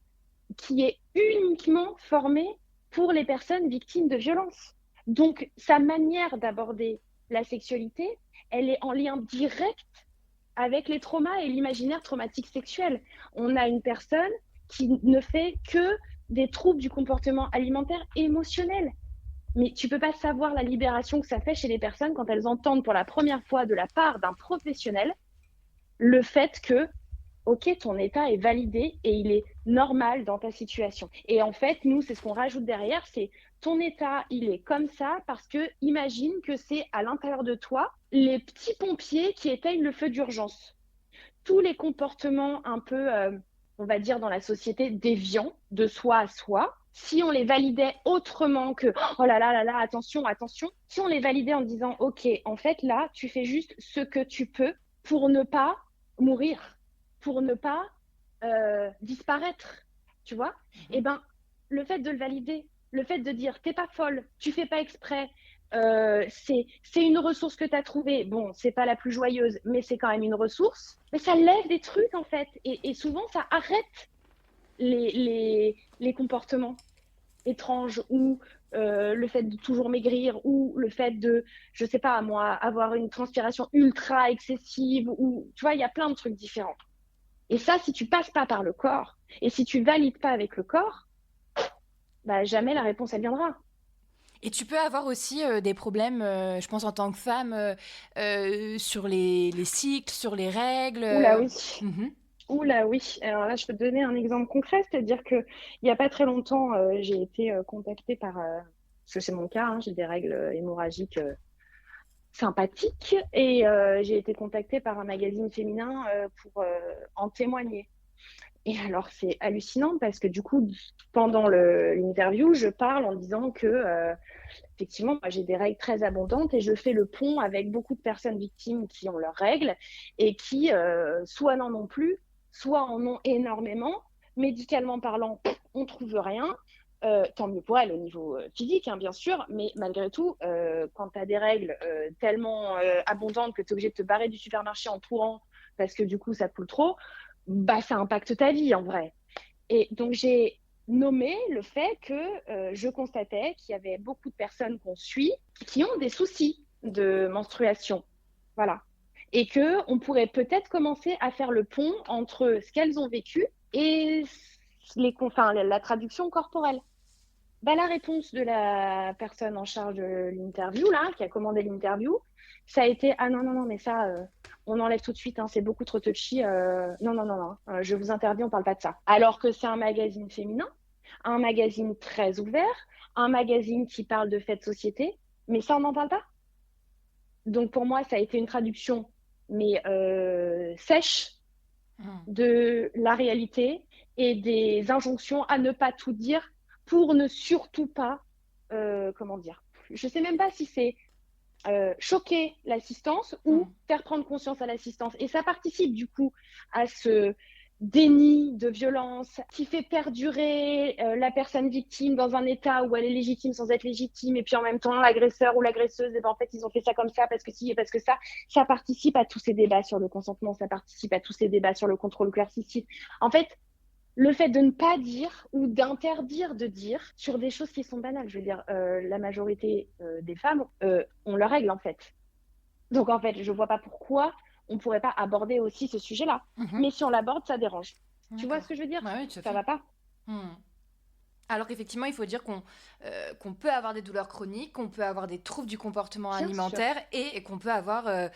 Speaker 3: qui est uniquement formée pour les personnes victimes de violences. Donc, sa manière d'aborder la sexualité, elle est en lien direct avec les traumas et l'imaginaire traumatique sexuel. On a une personne qui ne fait que des troubles du comportement alimentaire émotionnel. Mais tu peux pas savoir la libération que ça fait chez les personnes quand elles entendent pour la première fois de la part d'un professionnel le fait que ok, ton état est validé et il est normal dans ta situation. Et en fait, nous, c'est ce qu'on rajoute derrière, c'est ton état, il est comme ça parce que imagine que c'est à l'intérieur de toi les petits pompiers qui éteignent le feu d'urgence. Tous les comportements un peu, on va dire, dans la société déviants, de soi à soi, si on les validait autrement que oh là là, attention, attention, si on les validait en disant ok, en fait là, tu fais juste ce que tu peux pour ne pas mourir, pour ne pas disparaître, tu vois, et
Speaker 1: Mhm.
Speaker 3: ben le fait de le valider, le fait de dire t'es pas folle, tu fais pas exprès, c'est une ressource que tu as trouvée. Bon, c'est pas la plus joyeuse, mais c'est quand même une ressource. Mais ça lève des trucs, en fait. Et souvent, ça arrête les comportements étranges ou le fait de toujours maigrir ou le fait de, je sais pas, moi, avoir une transpiration ultra excessive ou, tu vois, il y a plein de trucs différents. Et ça, si tu passes pas par le corps et si tu valides pas avec le corps, bah, jamais la réponse, elle viendra.
Speaker 1: Et tu peux avoir aussi des problèmes, je pense en tant que femme, sur les cycles, sur les règles.
Speaker 3: Oula, oui.
Speaker 1: Mhm.
Speaker 3: Oula, oui. Alors là, je peux te donner un exemple concret, c'est-à-dire que il n'y a pas très longtemps, j'ai été contactée par, parce que c'est mon cas, hein, j'ai des règles hémorragiques sympathiques, et j'ai été contactée par un magazine féminin pour en témoigner. Et alors, c'est hallucinant parce que du coup, pendant l'interview, je parle en disant que, effectivement, moi, j'ai des règles très abondantes et je fais le pont avec beaucoup de personnes victimes qui ont leurs règles et qui soit n'en ont plus, soit en ont énormément. Médicalement parlant, on trouve rien. Tant mieux pour elles au niveau physique, hein, bien sûr, mais malgré tout, quand tu as des règles tellement abondantes que tu es obligé de te barrer du supermarché en courant parce que du coup ça coule trop, bah ça impacte ta vie en vrai. Et donc j'ai nommé le fait que je constatais qu'il y avait beaucoup de personnes qu'on suit qui ont des soucis de menstruation. Voilà. Et que on pourrait peut-être commencer à faire le pont entre ce qu'elles ont vécu et la traduction corporelle. Bah, la réponse de la personne en charge de l'interview, là, qui a commandé l'interview, ça a été ah non, non, non, mais ça, on enlève tout de suite, hein, c'est beaucoup trop touchy. Non, non, non, non, je vous interdis, on parle pas de ça. Alors que c'est un magazine féminin, un magazine très ouvert, un magazine qui parle de faits de société, mais ça, on n'en parle pas. Donc pour moi, ça a été une traduction, mais sèche de la réalité et des injonctions à ne pas tout dire pour ne surtout pas, comment dire, je sais même pas si c'est choquer l'assistance ou faire prendre conscience à l'assistance. Et ça participe du coup à ce déni de violence qui fait perdurer la personne victime dans un état où elle est légitime sans être légitime, et puis en même temps l'agresseur ou l'agresseuse, et ben en fait ils ont fait ça comme ça parce que si et parce que ça participe à tous ces débats sur le consentement, ça participe à tous ces débats sur le contrôle coercitif. En fait, le fait de ne pas dire ou d'interdire de dire sur des choses qui sont banales, je veux dire, la majorité des femmes ont leurs règles en fait. Donc en fait, je vois pas pourquoi on pourrait pas aborder aussi ce sujet-là. Mais si on l'aborde, ça dérange.
Speaker 1: D'accord.
Speaker 3: Tu vois ce que je veux dire?
Speaker 1: Ouais, oui, tout à
Speaker 3: Ça
Speaker 1: fait.
Speaker 3: va pas?
Speaker 2: Alors qu'effectivement, il faut dire qu'on peut avoir des douleurs chroniques, qu'on peut avoir des troubles du comportement
Speaker 3: Bien
Speaker 2: alimentaire et qu'on peut avoir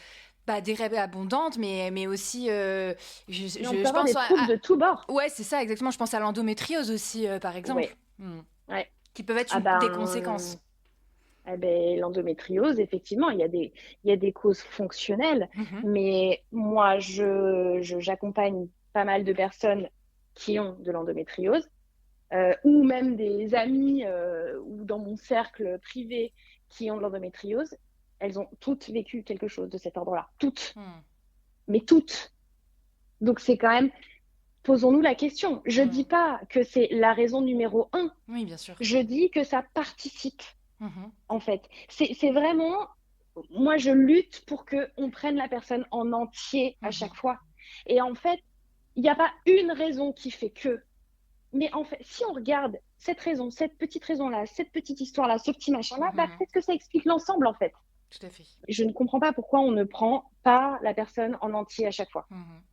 Speaker 2: des règles abondantes, mais aussi,
Speaker 3: Mais on
Speaker 2: je
Speaker 3: peut avoir
Speaker 2: pense
Speaker 3: des troubles de tous bords.
Speaker 2: Ouais, c'est ça, exactement. Je pense à l'endométriose aussi, par exemple,
Speaker 3: Ouais. Ouais.
Speaker 2: qui peuvent être des conséquences.
Speaker 3: Eh ben, l'endométriose, effectivement, il y a des causes fonctionnelles, mais moi, j'accompagne pas mal de personnes qui ont de l'endométriose, ou même des amis ou dans mon cercle privé qui ont de l'endométriose. Elles ont toutes vécu quelque chose de cet ordre-là. Toutes. Mais toutes. Donc, c'est quand même... Posons-nous la question. Je dis pas que c'est la raison numéro 1.
Speaker 2: Oui, bien sûr.
Speaker 3: Je dis que ça participe. En fait, c'est vraiment, moi je lutte pour qu'on prenne la personne en entier à chaque fois. Et en fait, il n'y a pas une raison qui fait que. Mais en fait, si on regarde cette raison, cette petite raison-là, cette petite histoire-là, ce petit machin-là, peut-être que ça explique l'ensemble en fait.
Speaker 2: Tout à fait.
Speaker 3: Je ne comprends pas pourquoi on ne prend pas la personne en entier à chaque fois.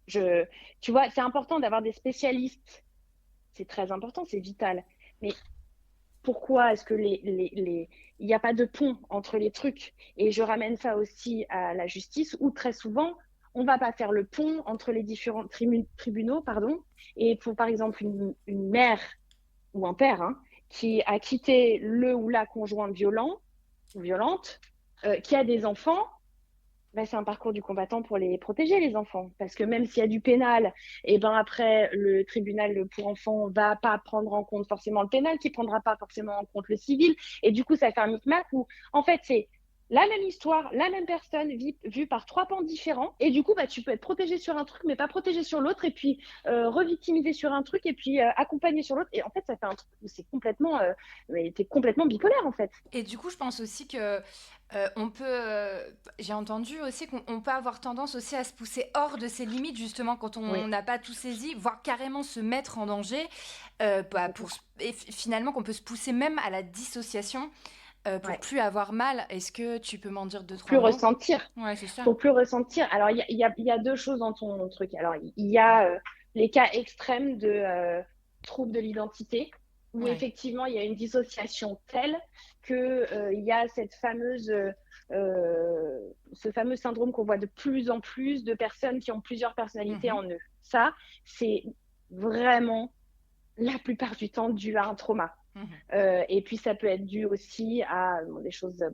Speaker 3: Tu vois, c'est important d'avoir des spécialistes. C'est très important, c'est vital. Mais pourquoi est-ce que il n'y a pas de pont entre les trucs? Et je ramène ça aussi à la justice, où très souvent, on ne va pas faire le pont entre les différents tribunaux, pardon. Et pour, par exemple, une mère ou un père qui a quitté le ou la conjointe violent ou violente, qui a des enfants, c'est un parcours du combattant pour les protéger, les enfants. Parce que même s'il y a du pénal, et ben après, le tribunal pour enfants va pas prendre en compte forcément le pénal, qui prendra pas forcément en compte le civil. Et du coup, ça fait un micmac où, en fait, c'est la même histoire, la même personne vue par 3 pans différents. Et du coup, tu peux être protégé sur un truc, mais pas protégé sur l'autre. Et puis, revictimisé sur un truc, et puis accompagné sur l'autre. Et en fait, ça fait un truc où c'est complètement... t'es complètement bipolaire, en fait.
Speaker 2: Et du coup, je pense aussi que on peut, j'ai entendu aussi qu'on peut avoir tendance aussi à se pousser hors de ses limites, justement, quand on n'a pas tout saisi, voire carrément se mettre en danger, et finalement qu'on peut se pousser même à la dissociation pour plus avoir mal. Est-ce que tu peux m'en dire 2-3 mots?
Speaker 3: Plus ressentir.
Speaker 2: Ouais, c'est ça.
Speaker 3: Pour plus ressentir. Alors, il y a 2 choses dans ton truc. Alors, il y a les cas extrêmes de troubles de l'identité, où effectivement, il y a une dissociation telle qu'il y a cette fameuse, ce fameux syndrome qu'on voit de plus en plus de personnes qui ont plusieurs personnalités en eux. Ça, c'est vraiment la plupart du temps dû à un trauma. Et puis, ça peut être dû aussi à des choses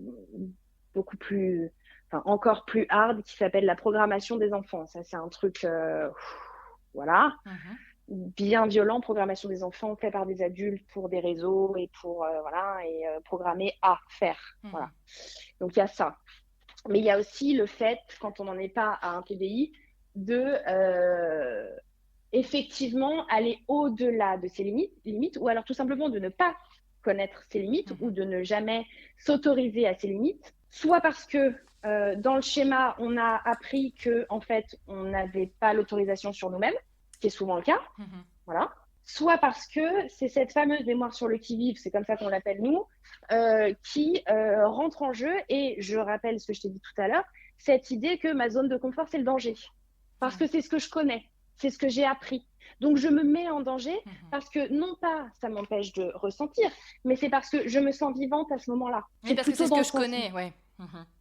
Speaker 3: beaucoup plus, encore plus hard, qui s'appelle la programmation des enfants. Ça, c'est un truc, voilà, bien violent, programmation des enfants fait par des adultes pour des réseaux et pour, programmés à faire. Voilà. Donc, il y a ça. Mais il y a aussi le fait, quand on n'en est pas à un TDI, de effectivement aller au-delà de ses limites, ou alors tout simplement de ne pas connaître ses limites ou de ne jamais s'autoriser à ses limites, soit parce que dans le schéma, on a appris que en fait, on n'avait pas l'autorisation sur nous-mêmes, ce qui est souvent le cas, voilà. Soit parce que c'est cette fameuse mémoire sur le qui-vive, c'est comme ça qu'on l'appelle nous, qui rentre en jeu. Et je rappelle ce que je t'ai dit tout à l'heure, cette idée que ma zone de confort, c'est le danger. Parce que c'est ce que je connais, c'est ce que j'ai appris. Donc, je me mets en danger parce que non pas ça m'empêche de ressentir, mais c'est parce que je me sens vivante à ce moment-là.
Speaker 2: Oui, parce que c'est ce que je connais, ouais.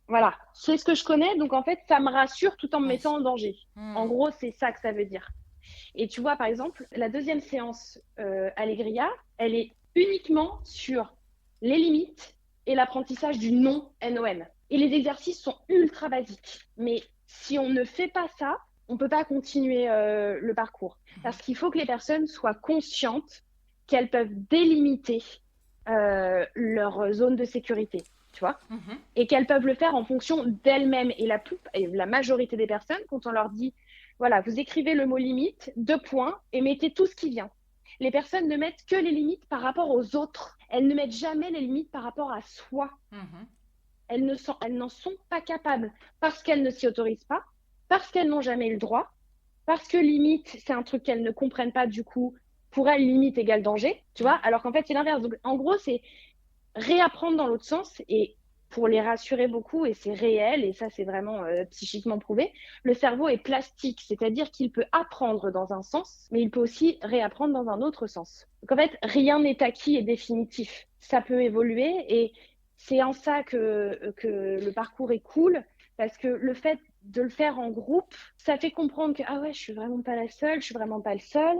Speaker 3: Voilà, c'est ce que je connais, donc en fait, ça me rassure tout en me
Speaker 2: Oui.
Speaker 3: mettant en danger. En gros, c'est ça que ça veut dire. Et tu vois, par exemple, la deuxième séance Allegria, elle est uniquement sur les limites et l'apprentissage du non NON. Et les exercices sont ultra basiques. Mais si on ne fait pas ça, on ne peut pas continuer le parcours. Parce qu'il faut que les personnes soient conscientes qu'elles peuvent délimiter leur zone de sécurité, tu vois, et qu'elles peuvent le faire en fonction d'elles-mêmes. Et la majorité des personnes, quand on leur dit, voilà, vous écrivez le mot limite, 2 points, et mettez tout ce qui vient. Les personnes ne mettent que les limites par rapport aux autres. Elles ne mettent jamais les limites par rapport à soi. Elles n'en sont pas capables parce qu'elles ne s'y autorisent pas, parce qu'elles n'ont jamais eu le droit, parce que limite, c'est un truc qu'elles ne comprennent pas du coup. Pour elles, limite égale danger, tu vois, alors qu'en fait, c'est l'inverse. Donc, en gros, c'est réapprendre dans l'autre sens et pour les rassurer beaucoup, et c'est réel, et ça c'est vraiment psychiquement prouvé, le cerveau est plastique, c'est-à-dire qu'il peut apprendre dans un sens, mais il peut aussi réapprendre dans un autre sens. Donc en fait, rien n'est acquis et définitif. Ça peut évoluer, et c'est en ça que le parcours est cool, parce que le fait de le faire en groupe, ça fait comprendre que ah ouais, je suis vraiment pas la seule, je suis vraiment pas le seul.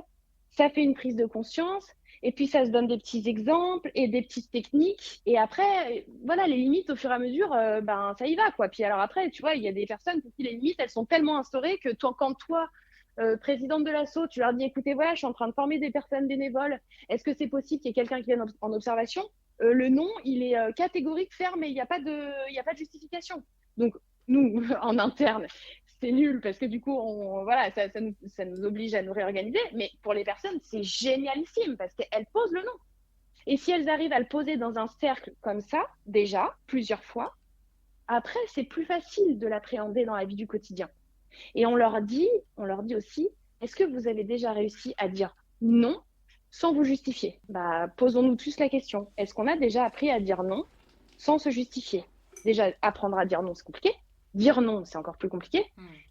Speaker 3: Ça fait une prise de conscience. Et puis, ça se donne des petits exemples et des petites techniques. Et après, voilà, les limites, au fur et à mesure, ben, ça y va, quoi. Puis alors après, tu vois, il y a des personnes pour qui les limites, elles sont tellement instaurées que toi, quand toi, présidente de l'asso, tu leur dis, écoutez, voilà, je suis en train de former des personnes bénévoles. Est-ce que c'est possible qu'il y ait quelqu'un qui vienne en observation? Le non, il est catégorique, ferme, et il n'y a pas de justification. Donc, nous, en interne, c'est nul parce que du coup, voilà, ça nous oblige à nous réorganiser. Mais pour les personnes, c'est génialissime parce qu'elles posent le nom. Et si elles arrivent à le poser dans un cercle comme ça, déjà, plusieurs fois, après, c'est plus facile de l'appréhender dans la vie du quotidien. Et on leur dit aussi, est-ce que vous avez déjà réussi à dire non sans vous justifier? Bah, posons-nous tous la question. Est-ce qu'on a déjà appris à dire non sans se justifier? Déjà, apprendre à dire non, c'est compliqué. Dire non, c'est encore plus compliqué.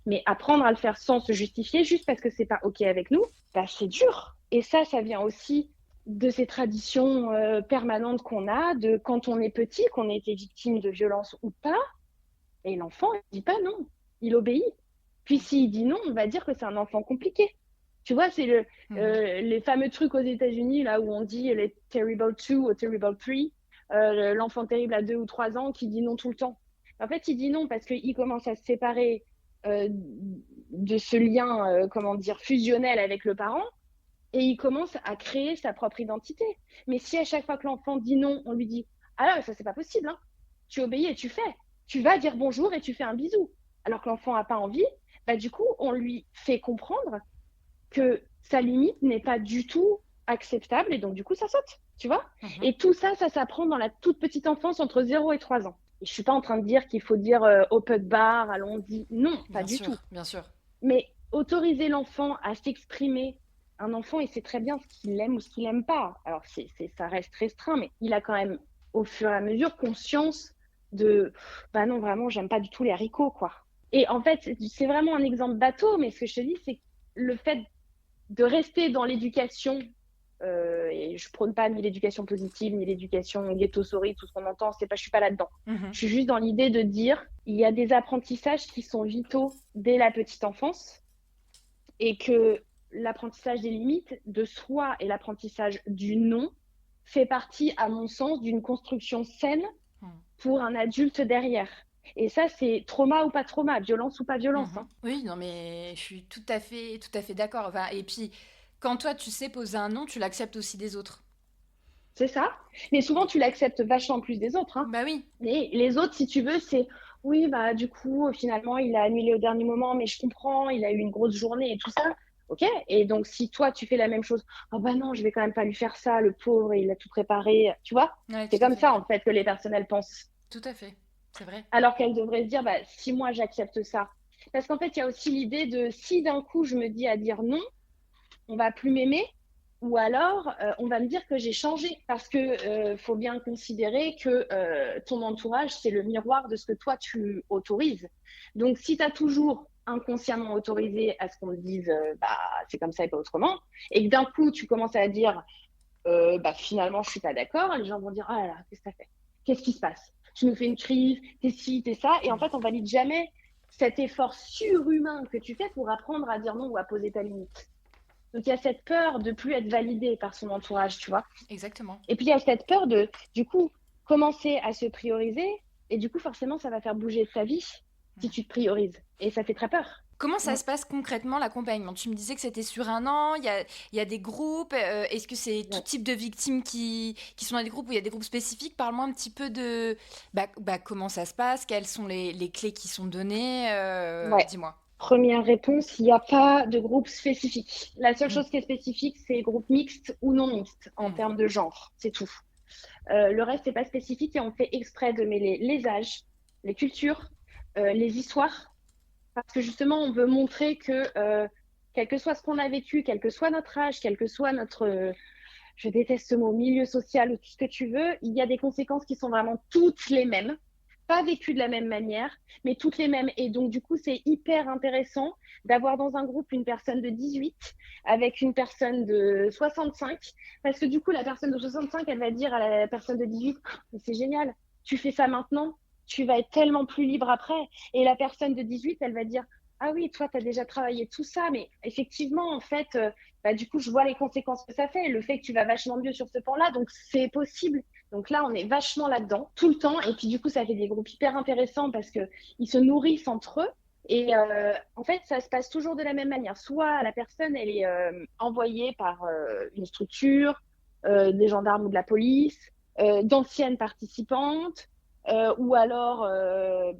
Speaker 3: Mais apprendre à le faire sans se justifier, juste parce que c'est pas OK avec nous, bah, c'est dur. Et ça vient aussi de ces traditions permanentes qu'on a, de quand on est petit, qu'on a été victime de violence ou pas, et l'enfant, il dit pas non, il obéit. Puis s'il dit non, on va dire que c'est un enfant compliqué. Tu vois, c'est les fameux trucs aux États-Unis là où on dit les terrible 2 ou terrible 3, l'enfant terrible à 2 ou 3 ans qui dit non tout le temps. En fait, il dit non parce qu'il commence à se séparer de ce lien, comment dire, fusionnel avec le parent, et il commence à créer sa propre identité. Mais si à chaque fois que l'enfant dit non, on lui dit ah là, ça c'est pas possible, hein. Tu obéis et tu fais. Tu vas dire bonjour et tu fais un bisou. Alors que l'enfant n'a pas envie, bah du coup, on lui fait comprendre que sa limite n'est pas du tout acceptable, et donc du coup, ça saute, tu vois. Et tout ça, ça s'apprend dans la toute petite enfance entre 0 et 3 ans. Et je suis pas en train de dire qu'il faut dire open bar, allons-y. Non, pas du tout.
Speaker 2: Bien sûr.
Speaker 3: Mais autoriser l'enfant à s'exprimer, un enfant, il sait très bien ce qu'il aime ou ce qu'il n'aime pas. Alors, ça reste restreint, mais il a quand même, au fur et à mesure, conscience de bah non, vraiment, j'aime pas du tout les haricots, quoi. Et en fait, c'est vraiment un exemple bateau, mais ce que je te dis, c'est le fait de rester dans l'éducation, et je prône pas ni l'éducation positive, ni l'éducation ghetto-souris, tout ce qu'on entend, je suis pas là-dedans. Je suis juste dans l'idée de dire, il y a des apprentissages qui sont vitaux dès la petite enfance, et que l'apprentissage des limites de soi et l'apprentissage du non fait partie, à mon sens, d'une construction saine pour un adulte derrière. Et ça, c'est trauma ou pas trauma, violence ou pas violence. Hein.
Speaker 2: Oui, non, mais je suis tout à fait d'accord. Enfin, et puis, quand toi, tu sais poser un non, tu l'acceptes aussi des autres.
Speaker 3: C'est ça. Mais souvent, tu l'acceptes vachement plus des autres. Hein.
Speaker 2: Bah oui.
Speaker 3: Et les autres, si tu veux, c'est oui, bah du coup, finalement, il a annulé au dernier moment, mais je comprends, il a eu une grosse journée et tout ça. Ok. Et donc, si toi, tu fais la même chose, oh bah non, je vais quand même pas lui faire ça, le pauvre, il a tout préparé. Tu vois,
Speaker 2: Ouais,
Speaker 3: c'est comme ça, en fait, que les personnes, elles pensent.
Speaker 2: Tout à fait. C'est vrai.
Speaker 3: Alors qu'elles devraient se dire, bah, si moi, j'accepte ça. Parce qu'en fait, il y a aussi l'idée de si d'un coup, je me dis à dire non, on va plus m'aimer, ou alors on va me dire que j'ai changé, parce que faut bien considérer que ton entourage, c'est le miroir de ce que toi tu autorises. Donc si tu as toujours inconsciemment autorisé à ce qu'on te dise bah c'est comme ça et pas autrement, et que d'un coup tu commences à dire bah finalement je suis pas d'accord, les gens vont dire ah là là, qu'est-ce que t'as fait, qu'est-ce qui se passe, tu nous fais une crise, t'es ci, t'es ça. Et en fait, on valide jamais cet effort surhumain que tu fais pour apprendre à dire non ou à poser ta limite. Donc, il y a cette peur de plus être validé par son entourage, tu vois.
Speaker 2: Exactement.
Speaker 3: Et puis, il y a cette peur de, du coup, commencer à se prioriser. Et du coup, forcément, ça va faire bouger ta vie si tu te priorises. Et ça fait très peur.
Speaker 2: Comment ça se passe concrètement l'accompagnement? Tu me disais que c'était sur un an, il y a des groupes. Est-ce que c'est tout
Speaker 3: Ouais.
Speaker 2: type de victimes qui sont dans des groupes ou il y a des groupes spécifiques? Parle-moi un petit peu de comment ça se passe, quelles sont les clés qui sont données.
Speaker 3: Ouais.
Speaker 2: Dis-moi.
Speaker 3: Première réponse, il n'y a pas de groupe spécifique. La seule
Speaker 2: Mm,
Speaker 3: chose qui est spécifique, c'est groupe mixte ou non mixte en
Speaker 2: mm.
Speaker 3: termes de genre. C'est tout. Le reste n'est pas spécifique et on fait exprès de mêler les âges, les cultures, les histoires, parce que justement, on veut montrer que quel que soit ce qu'on a vécu, quel que soit notre âge, quel que soit notre, je déteste ce mot, milieu social ou tout ce que tu veux, il y a des conséquences qui sont vraiment toutes les mêmes, pas vécues de la même manière, mais toutes les mêmes. Et donc, du coup, c'est hyper intéressant d'avoir dans un groupe une personne de 18 avec une personne de 65, parce que du coup, la personne de 65, elle va dire à la personne de 18, mais c'est génial, tu fais ça maintenant, tu vas être tellement plus libre après. Et la personne de 18, elle va dire, ah oui, toi, tu as déjà travaillé tout ça, mais effectivement, en fait, bah, du coup, je vois les conséquences que ça fait, le fait que tu vas vachement mieux sur ce plan-là, donc c'est possible. Donc là, on est vachement là-dedans, tout le temps. Et puis, du coup, ça fait des groupes hyper intéressants parce qu'ils se nourrissent entre eux. Et en fait, ça se passe toujours de la même manière. Soit la personne, elle est envoyée par une structure, des gendarmes ou de la police, d'anciennes participantes, ou alors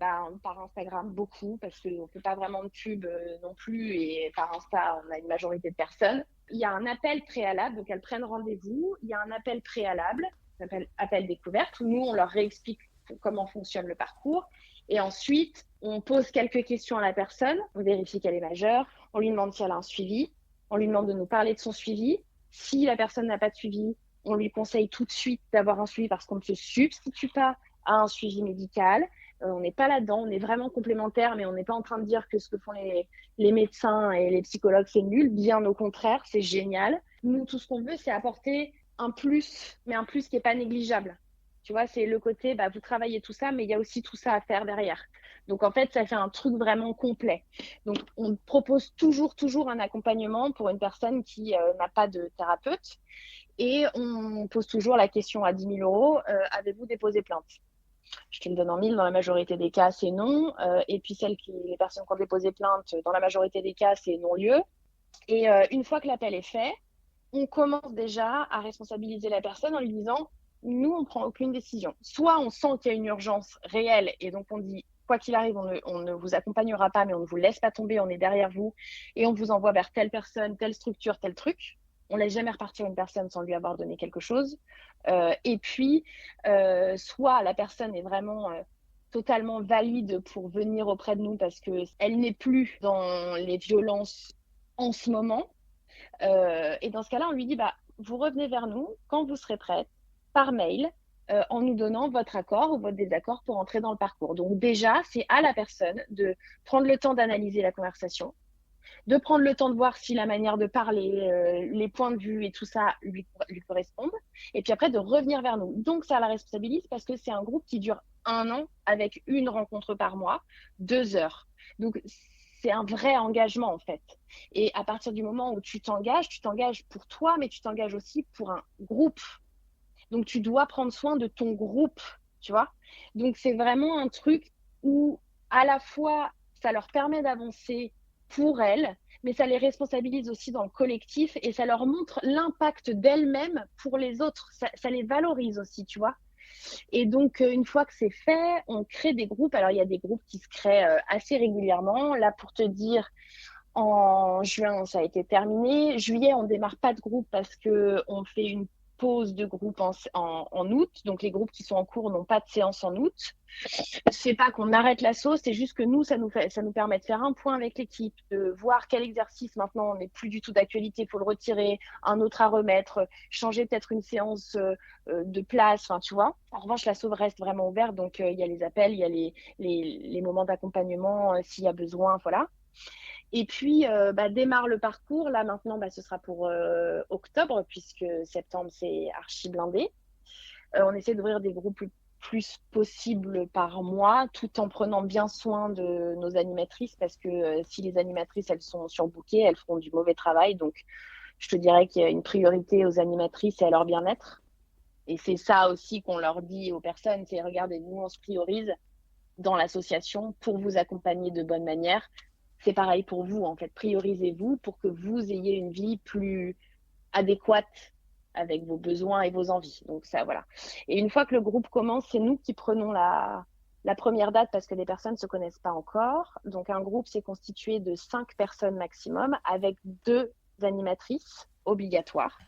Speaker 3: par Instagram beaucoup, parce qu'on ne fait pas vraiment de pub non plus, et par Insta, on a une majorité de personnes. Il y a un appel préalable, donc elles prennent rendez-vous. Il y a un appel préalable, ça s'appelle appel découverte, où nous, on leur réexplique comment fonctionne le parcours. Et ensuite, on pose quelques questions à la personne, on vérifie qu'elle est majeure, on lui demande si elle a un suivi, on lui demande de nous parler de son suivi. Si la personne n'a pas de suivi, on lui conseille tout de suite d'avoir un suivi parce qu'on ne se substitue pas à un suivi médical. On n'est pas là-dedans, on est vraiment complémentaires, mais on n'est pas en train de dire que ce que font les médecins et les psychologues, c'est nul. Bien au contraire, c'est génial. Nous, tout ce qu'on veut, c'est apporter un plus, mais un plus qui n'est pas négligeable. Tu vois, c'est le côté, bah, vous travaillez tout ça, mais il y a aussi tout ça à faire derrière. Donc, en fait, ça fait un truc vraiment complet. Donc, on propose toujours un accompagnement pour une personne qui n'a pas de thérapeute. Et on pose toujours la question à 10 000 euros, avez-vous déposé plainte? Je te le donne en mille, dans la majorité des cas, c'est non. Et puis les personnes qui ont déposé plainte, dans la majorité des cas, c'est non-lieu. Et une fois que l'appel est fait, on commence déjà à responsabiliser la personne en lui disant, nous, on ne prend aucune décision. Soit on sent qu'il y a une urgence réelle et donc on dit, quoi qu'il arrive, on ne vous accompagnera pas, mais on ne vous laisse pas tomber, on est derrière vous et on vous envoie vers telle personne, telle structure, tel truc. On ne laisse jamais repartir une personne sans lui avoir donné quelque chose. Et puis, soit la personne est vraiment totalement valide pour venir auprès de nous parce qu'elle n'est plus dans les violences en ce moment. Et dans ce cas-là, on lui dit, bah, vous revenez vers nous quand vous serez prête, par mail, en nous donnant votre accord ou votre désaccord pour entrer dans le parcours. Donc déjà, c'est à la personne de prendre le temps d'analyser la conversation, de prendre le temps de voir si la manière de parler, les points de vue et tout ça lui correspondent, et puis après de revenir vers nous. Donc ça la responsabilise parce que c'est un groupe qui dure 1 an avec une rencontre par mois, 2 heures. Donc c'est un vrai engagement en fait. Et à partir du moment où tu t'engages pour toi, mais tu t'engages aussi pour un groupe. Donc tu dois prendre soin de ton groupe, tu vois. Donc c'est vraiment un truc où à la fois ça leur permet d'avancer pour elles, mais ça les responsabilise aussi dans le collectif et ça leur montre l'impact d'elles-mêmes pour les autres. Ça les valorise aussi, tu vois. Et donc, une fois que c'est fait, on crée des groupes. Alors, il y a des groupes qui se créent assez régulièrement. Là, pour te dire, en juin, ça a été terminé. Juillet, on démarre pas de groupe parce que on fait une pause de groupe en août. Donc, les groupes qui sont en cours n'ont pas de séance en août. C'est pas qu'on arrête la sauce, c'est juste que nous, ça nous permet de faire un point avec l'équipe, de voir quel exercice maintenant n'est plus du tout d'actualité, il faut le retirer, un autre à remettre, changer peut-être une séance de place, enfin, tu vois. En revanche, la sauve reste vraiment ouverte, donc il y a les appels, il y a les moments d'accompagnement s'il y a besoin, voilà. Et puis, démarre le parcours. Là, maintenant, ce sera pour octobre, puisque septembre, c'est archi blindé. On essaie d'ouvrir des groupes plus possible par mois, tout en prenant bien soin de nos animatrices, parce que si les animatrices, elles sont surbookées, elles feront du mauvais travail. Donc, je te dirais qu'il y a une priorité aux animatrices et à leur bien-être. Et c'est ça aussi qu'on leur dit aux personnes, c'est regardez, nous, on se priorise dans l'association pour vous accompagner de bonne manière. C'est pareil pour vous, en fait. Priorisez-vous pour que vous ayez une vie plus adéquate avec vos besoins et vos envies. Donc ça, voilà. Et une fois que le groupe commence, c'est nous qui prenons la première date parce que les personnes ne se connaissent pas encore. Donc un groupe, c'est constitué de 5 personnes maximum avec 2 animatrices obligatoires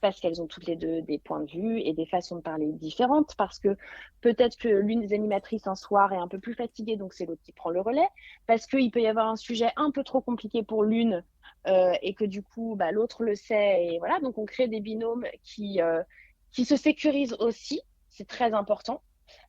Speaker 3: parce qu'elles ont toutes les deux des points de vue et des façons de parler différentes, parce que peut-être que l'une des animatrices un soir est un peu plus fatiguée, donc c'est l'autre qui prend le relais, parce qu'il peut y avoir un sujet un peu trop compliqué pour l'une et que du coup, bah, l'autre le sait. Et voilà, donc on crée des binômes qui se sécurisent aussi, c'est très important,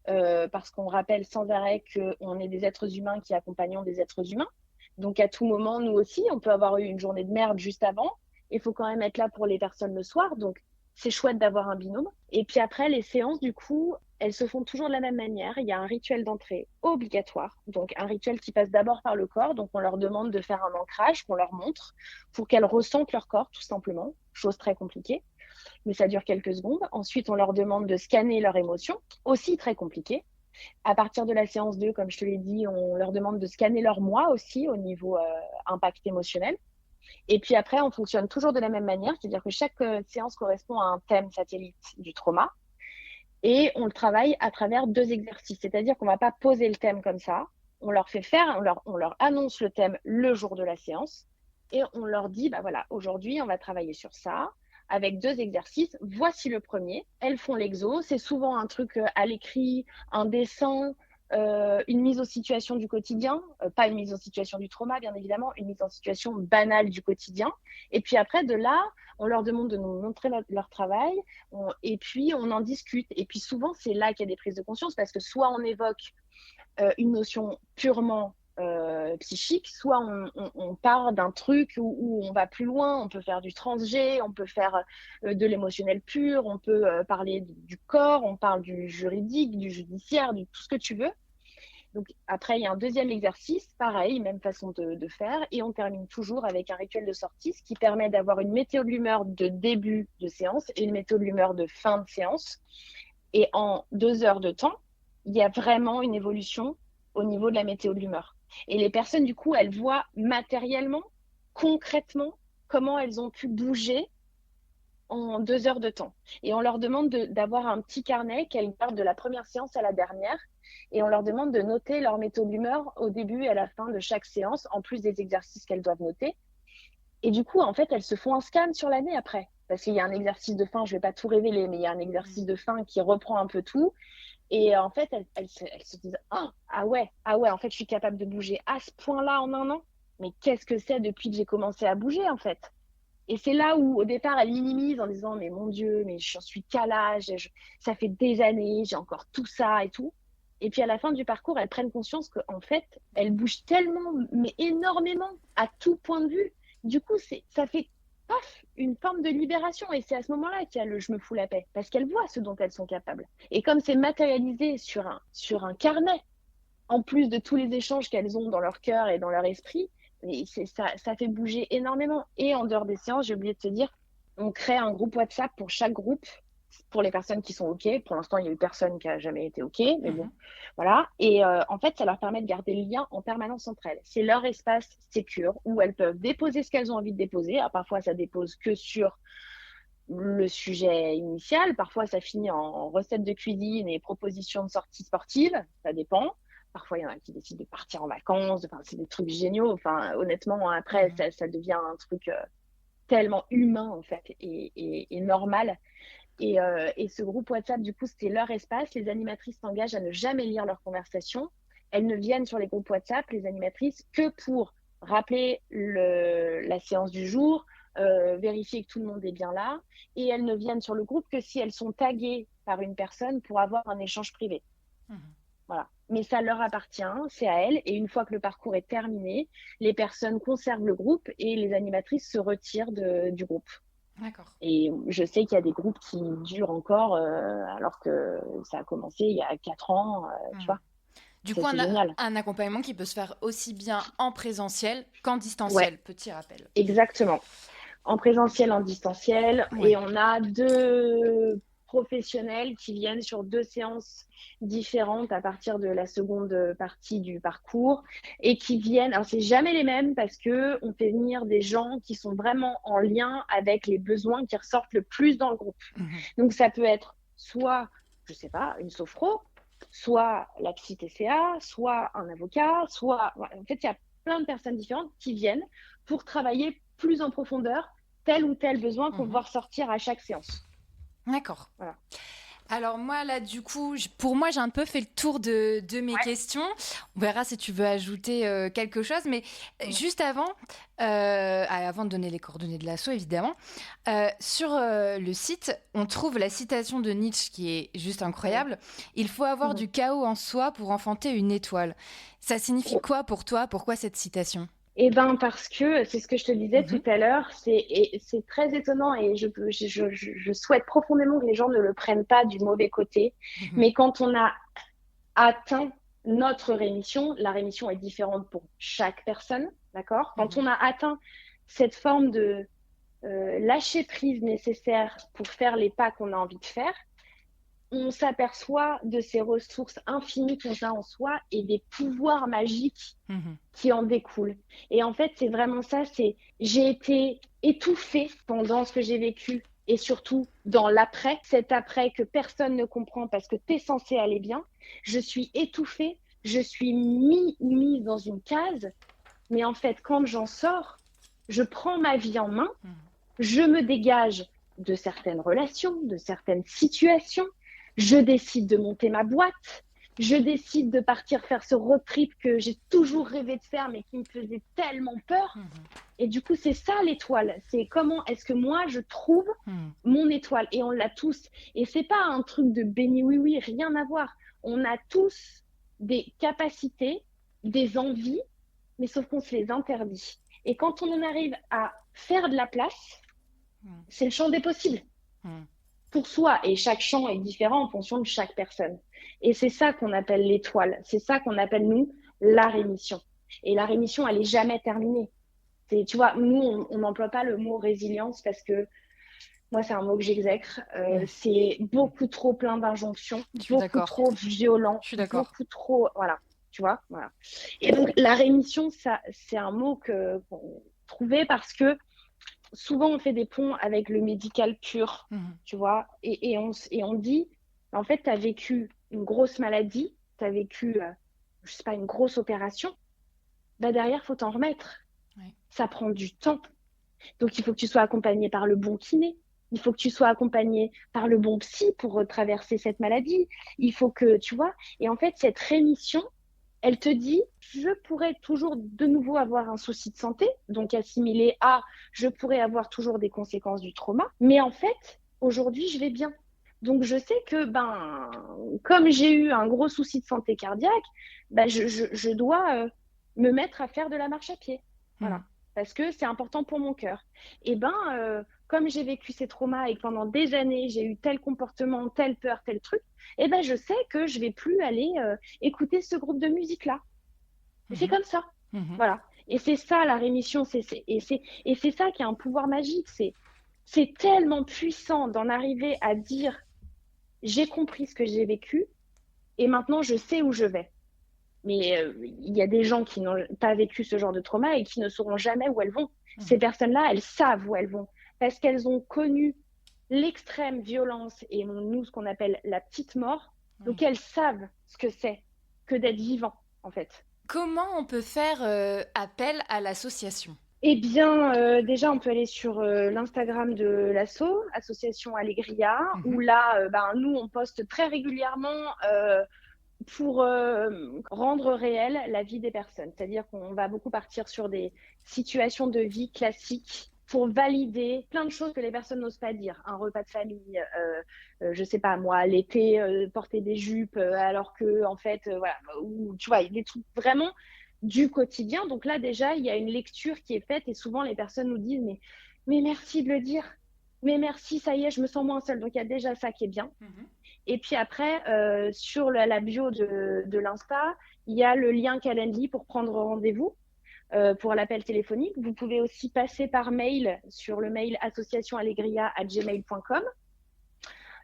Speaker 3: parce qu'on rappelle sans arrêt qu'on est des êtres humains qui accompagnons des êtres humains. Donc à tout moment, nous aussi, on peut avoir eu une journée de merde juste avant. Il faut quand même être là pour les personnes le soir. Donc c'est chouette d'avoir un binôme. Et puis après, les séances, du coup, elles se font toujours de la même manière. Il y a un rituel d'entrée obligatoire, donc un rituel qui passe d'abord par le corps. Donc on leur demande de faire un ancrage qu'on leur montre pour qu'elles ressentent leur corps, tout simplement. Chose très compliquée, mais ça dure quelques secondes. Ensuite, on leur demande de scanner leurs émotions, aussi très compliqué. À partir de la séance 2, comme je te l'ai dit, on leur demande de scanner leur moi aussi au niveau impact émotionnel. Et puis après, on fonctionne toujours de la même manière, c'est-à-dire que chaque séance correspond à un thème satellite du trauma. Et on le travaille à travers 2 exercices, c'est-à-dire qu'on ne va pas poser le thème comme ça. On leur fait faire, on leur annonce le thème le jour de la séance et on leur dit, bah voilà, aujourd'hui, on va travailler sur ça avec 2 exercices. Voici le premier. Elles font l'exo. C'est souvent un truc à l'écrit, un dessin, une mise en situation du quotidien, pas une mise en situation du trauma, bien évidemment, une mise en situation banale du quotidien. Et puis après, de là, on leur demande de nous montrer leur travail et puis on en discute. Et puis souvent, c'est là qu'il y a des prises de conscience parce que soit on évoque une notion purement psychique, soit on part d'un truc où on va plus loin, on peut faire du transgé, on peut faire de l'émotionnel pur, on peut parler du corps, on parle du juridique, du judiciaire, du tout ce que tu veux. Donc après, il y a un deuxième exercice, pareil, même façon de faire, et on termine toujours avec un rituel de sortie, ce qui permet d'avoir une météo de l'humeur de début de séance et une météo de l'humeur de fin de séance. Et en 2 heures de temps, il y a vraiment une évolution au niveau de la météo de l'humeur. Et les personnes, du coup, elles voient matériellement, concrètement, comment elles ont pu bouger en 2 heures de temps. Et on leur demande d'avoir un petit carnet qu'elles gardent de la première séance à la dernière. Et on leur demande de noter leur météo de l'humeur au début et à la fin de chaque séance, en plus des exercices qu'elles doivent noter. Et du coup, en fait, elles se font un scan sur l'année après. Parce qu'il y a un exercice de fin, je ne vais pas tout révéler, mais il y a un exercice de fin qui reprend un peu tout. Et en fait, elles se disent ah ouais, en fait, je suis capable de bouger à ce point-là en un an. Mais qu'est-ce que c'est depuis que j'ai commencé à bouger, en fait? Et c'est là où, au départ, elles minimisent en disant mais mon Dieu, mais j'en suis qu'à l'âge, ça fait des années, j'ai encore tout ça et tout. Et puis à la fin du parcours, elles prennent conscience qu'en fait, elles bougent tellement, mais énormément, à tout point de vue. Du coup, ça fait paf, une forme de libération. Et c'est à ce moment-là qu'il y a le je me fous la paix, parce qu'elles voient ce dont elles sont capables. Et comme c'est matérialisé sur un carnet, en plus de tous les échanges qu'elles ont dans leur cœur et dans leur esprit, et ça fait bouger énormément. Et en dehors des séances, j'ai oublié de te dire, on crée un groupe WhatsApp pour chaque groupe, pour les personnes qui sont OK. Pour l'instant, il n'y a eu personne qui a jamais été OK, mais bon, voilà. Et en fait, ça leur permet de garder le lien en permanence entre elles. C'est leur espace sécure où elles peuvent déposer ce qu'elles ont envie de déposer. Alors, parfois, ça dépose que sur le sujet initial. Parfois, ça finit en recettes de cuisine et propositions de sortie sportive. Ça dépend. Parfois, il y en a qui décident de partir en vacances. Enfin, c'est des trucs géniaux. Enfin, honnêtement, après, ça devient un truc tellement humain, en fait, et normal. Et ce groupe WhatsApp, du coup, c'était leur espace. Les animatrices s'engagent à ne jamais lire leurs conversations. Elles ne viennent sur les groupes WhatsApp, les animatrices, que pour rappeler la séance du jour, vérifier que tout le monde est bien là. Et elles ne viennent sur le groupe que si elles sont taguées par une personne pour avoir un échange privé. Voilà. Mais ça leur appartient, c'est à elles. Et une fois que le parcours est terminé, les personnes conservent le groupe et les animatrices se retirent du groupe.
Speaker 2: D'accord.
Speaker 3: Et je sais qu'il y a des groupes qui durent encore alors que ça a commencé il y a 4 ans, tu vois.
Speaker 2: Du
Speaker 3: Ça,
Speaker 2: coup,
Speaker 3: c'est génial.
Speaker 2: un accompagnement qui peut se faire aussi bien en présentiel qu'en
Speaker 3: Ouais,
Speaker 2: distanciel, petit rappel.
Speaker 3: exactement. En présentiel, en distanciel. Et
Speaker 2: Ouais.
Speaker 3: on a 2 professionnels qui viennent sur 2 séances différentes à partir de la seconde partie du parcours et qui viennent. Alors, c'est jamais les mêmes parce que on fait venir des gens qui sont vraiment en lien avec les besoins qui ressortent le plus dans le groupe. Donc, ça peut être soit, je sais pas, une sophro, soit la psy TCA, soit un avocat, soit. En fait, il y a plein de personnes différentes qui viennent pour travailler plus en profondeur tel ou tel besoin qu'on va ressortir à chaque séance.
Speaker 2: D'accord.
Speaker 3: Voilà.
Speaker 2: Alors moi, là, du coup, pour moi, j'ai un peu fait le tour de mes questions. On verra si tu veux ajouter quelque chose. Mais juste avant de donner les coordonnées de l'asso, évidemment, sur le site, on trouve la citation de Nietzsche qui est juste incroyable. Il faut avoir du chaos en soi pour enfanter une étoile. Ça signifie quoi pour toi? Pourquoi cette citation?
Speaker 3: Eh ben parce que c'est ce que je te disais tout à l'heure, c'est très étonnant et je souhaite profondément que les gens ne le prennent pas du mauvais côté. Mais quand on a atteint notre rémission, la rémission est différente pour chaque personne, d'accord? Quand on a atteint cette forme de lâcher prise nécessaire pour faire les pas qu'on a envie de faire, on s'aperçoit de ces ressources infinies qu'on a en soi et des pouvoirs magiques qui en découlent. Et en fait, c'est vraiment ça, j'ai été étouffée pendant ce que j'ai vécu et surtout dans l'après, cet après que personne ne comprend parce que tu es censé aller bien. Je suis étouffée, je suis mise dans une case, mais en fait, quand j'en sors, je prends ma vie en main, je me dégage de certaines relations, de certaines situations, je décide de monter ma boîte, je décide de partir faire ce road trip que j'ai toujours rêvé de faire mais qui me faisait tellement peur. Et du coup, c'est ça l'étoile. C'est comment est-ce que moi, je trouve mon étoile. Et on l'a tous. Et c'est pas un truc de béni oui, rien à voir. On a tous des capacités, des envies, mais sauf qu'on se les interdit. Et quand on en arrive à faire de la place, c'est le champ des possibles. Pour soi, et chaque champ est différent en fonction de chaque personne. Et c'est ça qu'on appelle l'étoile, c'est ça qu'on appelle, nous, la rémission. Et la rémission, elle est jamais terminée. Tu vois, nous, on n'emploie pas le mot résilience parce que moi, c'est un mot que j'exècre. C'est beaucoup trop plein d'injonctions, beaucoup trop violent, beaucoup trop... Voilà, tu vois, voilà. Et donc, la rémission, ça, c'est un mot qu'on trouvait parce que souvent, on fait des ponts avec le médical pur, tu vois, et on dit, en fait, tu as vécu une grosse maladie, tu as vécu, je sais pas, une grosse opération, bah derrière, il faut t'en remettre. Ça prend du temps. Donc, il faut que tu sois accompagné par le bon kiné. Il faut que tu sois accompagné par le bon psy pour traverser cette maladie. Il faut que, tu vois, et en fait, cette rémission, elle te dit, je pourrais toujours de nouveau avoir un souci de santé, donc assimilé à, je pourrais avoir toujours des conséquences du trauma, mais en fait, aujourd'hui, je vais bien. Donc, je sais que, comme j'ai eu un gros souci de santé cardiaque, je dois me mettre à faire de la marche à pied. Voilà. Parce que c'est important pour mon cœur. Et comme j'ai vécu ces traumas et que pendant des années, j'ai eu tel comportement, telle peur, tel truc, je sais que je vais plus aller écouter ce groupe de musique-là. Et c'est comme ça. Voilà. Et c'est ça, la rémission. Et c'est ça qui a un pouvoir magique. C'est tellement puissant d'en arriver à dire j'ai compris ce que j'ai vécu et maintenant je sais où je vais. Mais il y a des gens qui n'ont pas vécu ce genre de trauma et qui ne sauront jamais où elles vont. Ces personnes-là, elles savent où elles vont parce qu'elles ont connu l'extrême violence et nous, ce qu'on appelle la petite mort. Donc, elles savent ce que c'est que d'être vivant, en fait.
Speaker 2: Comment on peut faire appel à l'association?
Speaker 3: Eh bien, déjà, on peut aller sur l'Instagram de l'asso, Association Allegria, où là, nous, on poste très régulièrement pour rendre réelle la vie des personnes. C'est-à-dire qu'on va beaucoup partir sur des situations de vie classiques pour valider plein de choses que les personnes n'osent pas dire. Un repas de famille, je sais pas moi, l'été, porter des jupes, alors que en fait, voilà, ou, tu vois, des trucs vraiment du quotidien. Donc là, déjà, il y a une lecture qui est faite et souvent les personnes nous disent mais merci de le dire. mais merci, ça y est, je me sens moins seule. Donc, il y a déjà ça qui est bien.
Speaker 2: Mhm.
Speaker 3: Et puis après, sur la bio de l'Insta, il y a le lien Calendly pour prendre rendez-vous pour l'appel téléphonique. Vous pouvez aussi passer par mail sur le mail associationallegria@gmail.com.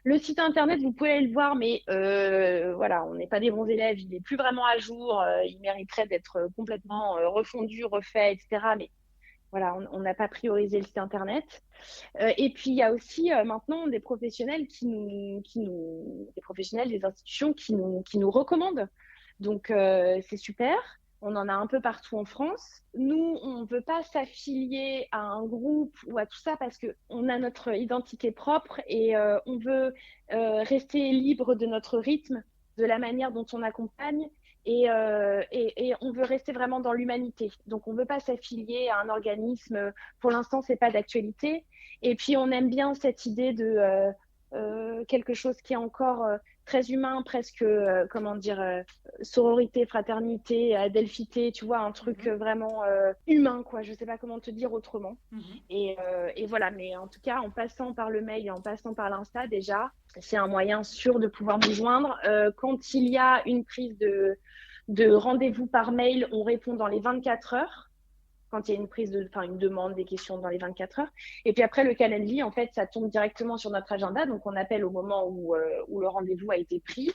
Speaker 3: Le site internet, vous pouvez le voir, mais voilà, on n'est pas des bons élèves, il n'est plus vraiment à jour, il mériterait d'être complètement refondu, refait, etc. Mais voilà, on n'a pas priorisé le site internet. Et puis il y a aussi maintenant des professionnels des professionnels des institutions qui nous recommandent. Donc c'est super. On en a un peu partout en France. Nous, on ne veut pas s'affilier à un groupe ou à tout ça parce qu'on a notre identité propre et on veut rester libre de notre rythme, de la manière dont on accompagne et on veut rester vraiment dans l'humanité. Donc, on ne veut pas s'affilier à un organisme. Pour l'instant, ce n'est pas d'actualité. Et puis, on aime bien cette idée de quelque chose qui est encore très humain, presque, comment dire, sororité, fraternité, adelphité, tu vois, un truc vraiment humain, quoi. Je ne sais pas comment te dire autrement. Et voilà, mais en tout cas, en passant par le mail et en passant par l'Insta, déjà, c'est un moyen sûr de pouvoir nous joindre. Quand il y a une prise de rendez-vous par mail, on répond dans les 24 heures. Quand il y a une demande, des questions dans les 24 heures. Et puis après, le Calendly, en fait, ça tombe directement sur notre agenda. Donc, on appelle au moment où le rendez-vous a été pris.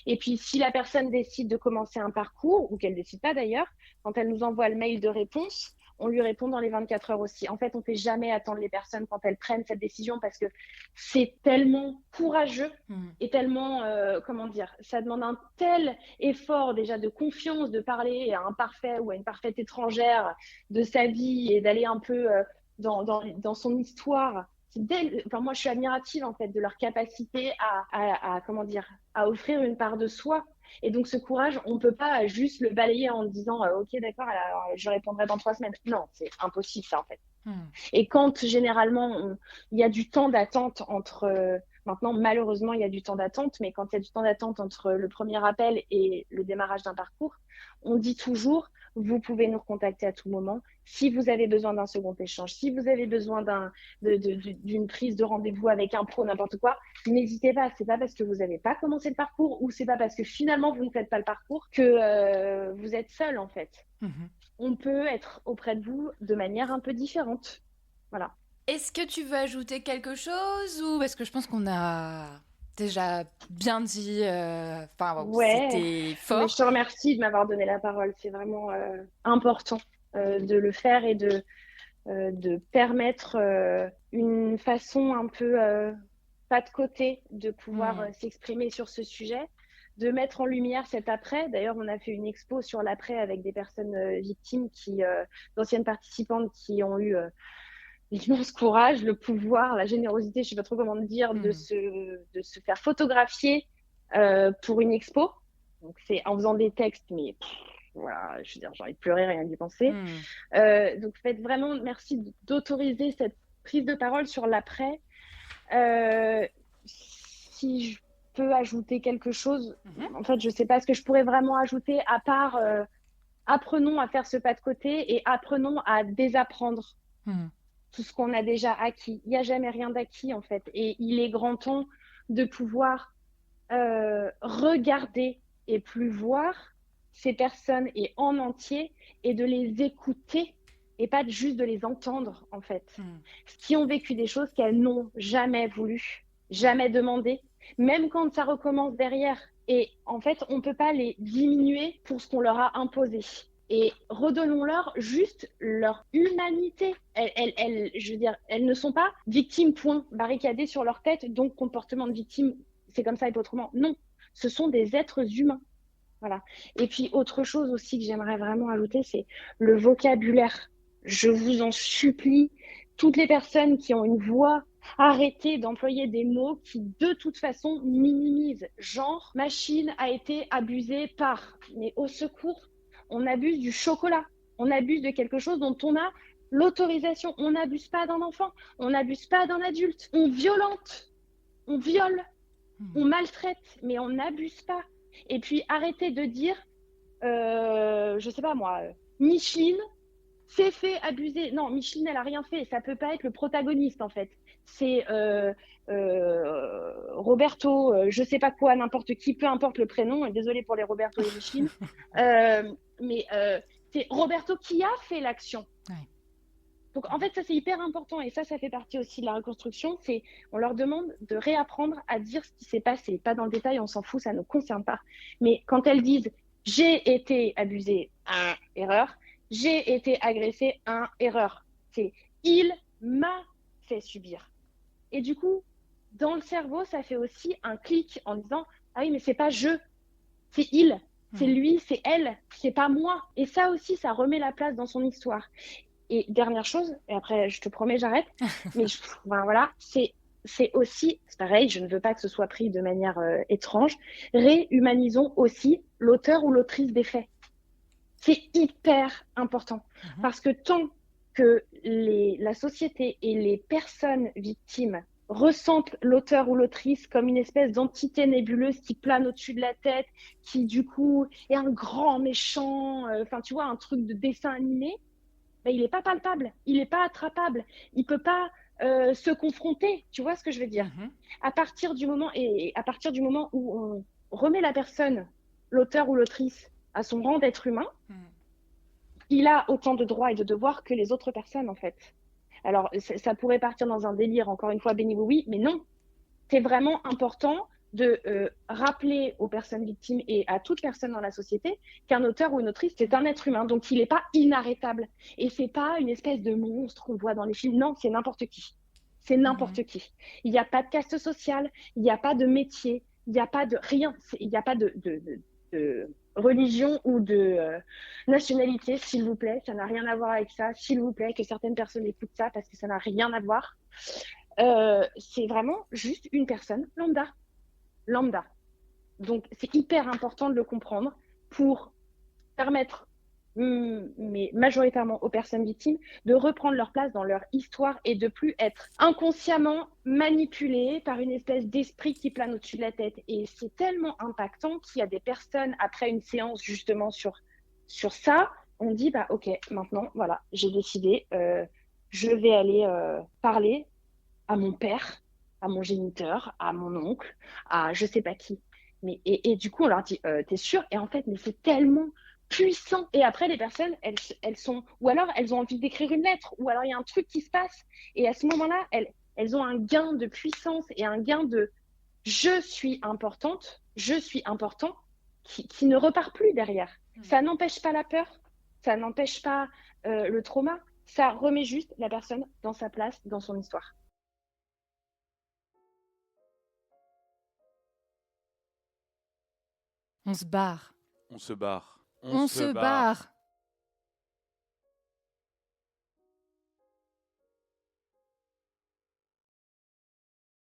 Speaker 3: Et puis, si la personne décide de commencer un parcours, ou qu'elle ne décide pas d'ailleurs, quand elle nous envoie le mail de réponse, on lui répond dans les 24 heures aussi. En fait, on ne fait jamais attendre les personnes quand elles prennent cette décision parce que c'est tellement courageux et tellement, comment dire, ça demande un tel effort déjà de confiance de parler à un parfait ou à une parfaite étrangère de sa vie et d'aller un peu dans son histoire. Enfin, moi, je suis admirative en fait de leur capacité comment dire, à offrir une part de soi. Et donc, ce courage, on ne peut pas juste le balayer en disant ok, d'accord, alors je répondrai dans 3 semaines. Non, c'est impossible ça en fait. Et quand généralement il y a du temps d'attente entre maintenant malheureusement il y a du temps d'attente, mais quand il y a du temps d'attente entre le premier appel et le démarrage d'un parcours, on dit toujours vous pouvez nous recontacter à tout moment si vous avez besoin d'un second échange, si vous avez besoin d'une prise de rendez-vous avec un pro, n'importe quoi, n'hésitez pas. C'est pas parce que vous n'avez pas commencé le parcours ou c'est pas parce que finalement vous ne faites pas le parcours que vous êtes seul en fait. On peut être auprès de vous de manière un peu différente. Voilà.
Speaker 2: Est-ce que tu veux ajouter quelque chose ou parce que je pense qu'on a déjà bien dit, c'était fort.
Speaker 3: Mais je te remercie de m'avoir donné la parole. C'est vraiment important de le faire et de permettre une façon un peu pas de côté de pouvoir s'exprimer sur ce sujet, de mettre en lumière cet après. D'ailleurs, on a fait une expo sur l'après avec des personnes victimes, d'anciennes participantes qui ont eu l'immense courage, le pouvoir, la générosité, je ne sais pas trop comment dire, de se faire photographier pour une expo. Donc, c'est en faisant des textes, mais voilà, je veux dire, j'ai envie de pleurer, rien d'y penser. Donc, faites vraiment, merci d'autoriser cette prise de parole sur l'après. Si je peux ajouter quelque chose, en fait, je ne sais pas ce que je pourrais vraiment ajouter à part apprenons à faire ce pas de côté et apprenons à désapprendre tout ce qu'on a déjà acquis. Il n'y a jamais rien d'acquis, en fait. Et il est grand temps de pouvoir regarder et plus voir ces personnes et en entier et de les écouter et pas juste de les entendre, en fait. Qui ont vécu des choses qu'elles n'ont jamais voulu, jamais demandé, même quand ça recommence derrière. Et en fait, on ne peut pas les diminuer pour ce qu'on leur a imposé. Et redonnons-leur juste leur humanité. Je veux dire, elles ne sont pas victimes, point, barricadées sur leur tête, donc comportement de victime, c'est comme ça et pas autrement. Non, ce sont des êtres humains. Voilà. Et puis, autre chose aussi que j'aimerais vraiment ajouter, c'est le vocabulaire. Je vous en supplie, toutes les personnes qui ont une voix, arrêtez d'employer des mots qui, de toute façon, minimisent. Genre, machine a été abusée par. Mais au secours, on abuse du chocolat. On abuse de quelque chose dont on a l'autorisation. On n'abuse pas d'un enfant. On n'abuse pas d'un adulte. On violente. On viole. On maltraite. Mais on n'abuse pas. Et puis, arrêtez de dire, je sais pas moi, Micheline, s'est fait abuser. Non, Micheline, elle a rien fait. Ça peut pas être le protagoniste, en fait. C'est Roberto, je sais pas quoi, n'importe qui, peu importe le prénom. Désolée pour les Roberto et Micheline. Mais c'est Roberto qui a fait l'action.
Speaker 1: Ouais.
Speaker 3: Donc, en fait, ça, c'est hyper important. Et ça fait partie aussi de la reconstruction. C'est, on leur demande de réapprendre à dire ce qui s'est passé. Pas dans le détail, on s'en fout, ça ne nous concerne pas. Mais quand elles disent, j'ai été abusée, erreur. J'ai été agressée, erreur. C'est, il m'a fait subir. Et du coup, dans le cerveau, ça fait aussi un clic en disant, ah oui, mais c'est pas je, c'est il. C'est lui, c'est elle, c'est pas moi. Et ça aussi, ça remet la place dans son histoire. Et dernière chose, et après, je te promets, j'arrête. Mais ben voilà, c'est aussi, c'est pareil, je ne veux pas que ce soit pris de manière étrange. Réhumanisons aussi l'auteur ou l'autrice des faits. C'est hyper important. Parce que tant que la société et les personnes victimes ressentent l'auteur ou l'autrice comme une espèce d'entité nébuleuse qui plane au-dessus de la tête, qui du coup est un grand méchant, enfin tu vois, un truc de dessin animé, ben, il n'est pas palpable, il n'est pas attrapable, il ne peut pas se confronter, tu vois ce que je veux dire. À partir du moment où on remet la personne, l'auteur ou l'autrice, à son rang d'être humain, il a autant de droits et de devoirs que les autres personnes, en fait. Alors, ça pourrait partir dans un délire, encore une fois, béni oui, mais non. C'est vraiment important de rappeler aux personnes victimes et à toute personne dans la société qu'un auteur ou une autrice, c'est un être humain, donc il n'est pas inarrêtable. Et c'est pas une espèce de monstre qu'on voit dans les films. Non, c'est n'importe qui. C'est n'importe qui. Il n'y a pas de caste sociale, il n'y a pas de métier, il n'y a pas de rien. Il n'y a pas de religion ou de nationalité, s'il vous plaît. Ça n'a rien à voir avec ça. S'il vous plaît, que certaines personnes écoutent ça parce que ça n'a rien à voir. C'est vraiment juste une personne lambda. Donc, c'est hyper important de le comprendre pour permettre, mais majoritairement aux personnes victimes, de reprendre leur place dans leur histoire et de plus être inconsciemment manipulées par une espèce d'esprit qui plane au-dessus de la tête. Et c'est tellement impactant qu'il y a des personnes, après une séance justement sur ça, on dit, bah ok, maintenant, voilà, j'ai décidé, je vais aller parler à mon père, à mon géniteur, à mon oncle, à je sais pas qui. Mais, et du coup, on leur dit, t'es sûr? Et en fait, mais c'est tellement puissant. Et après, les personnes, elles sont, ou alors elles ont envie d'écrire une lettre, ou alors il y a un truc qui se passe. Et à ce moment-là, elles ont un gain de puissance et un gain de je suis importante, je suis important, qui ne repart plus derrière. Ça n'empêche pas la peur, ça n'empêche pas le trauma, ça remet juste la personne dans sa place, dans son histoire.
Speaker 1: On se barre.
Speaker 4: On se barre.
Speaker 1: On se barre.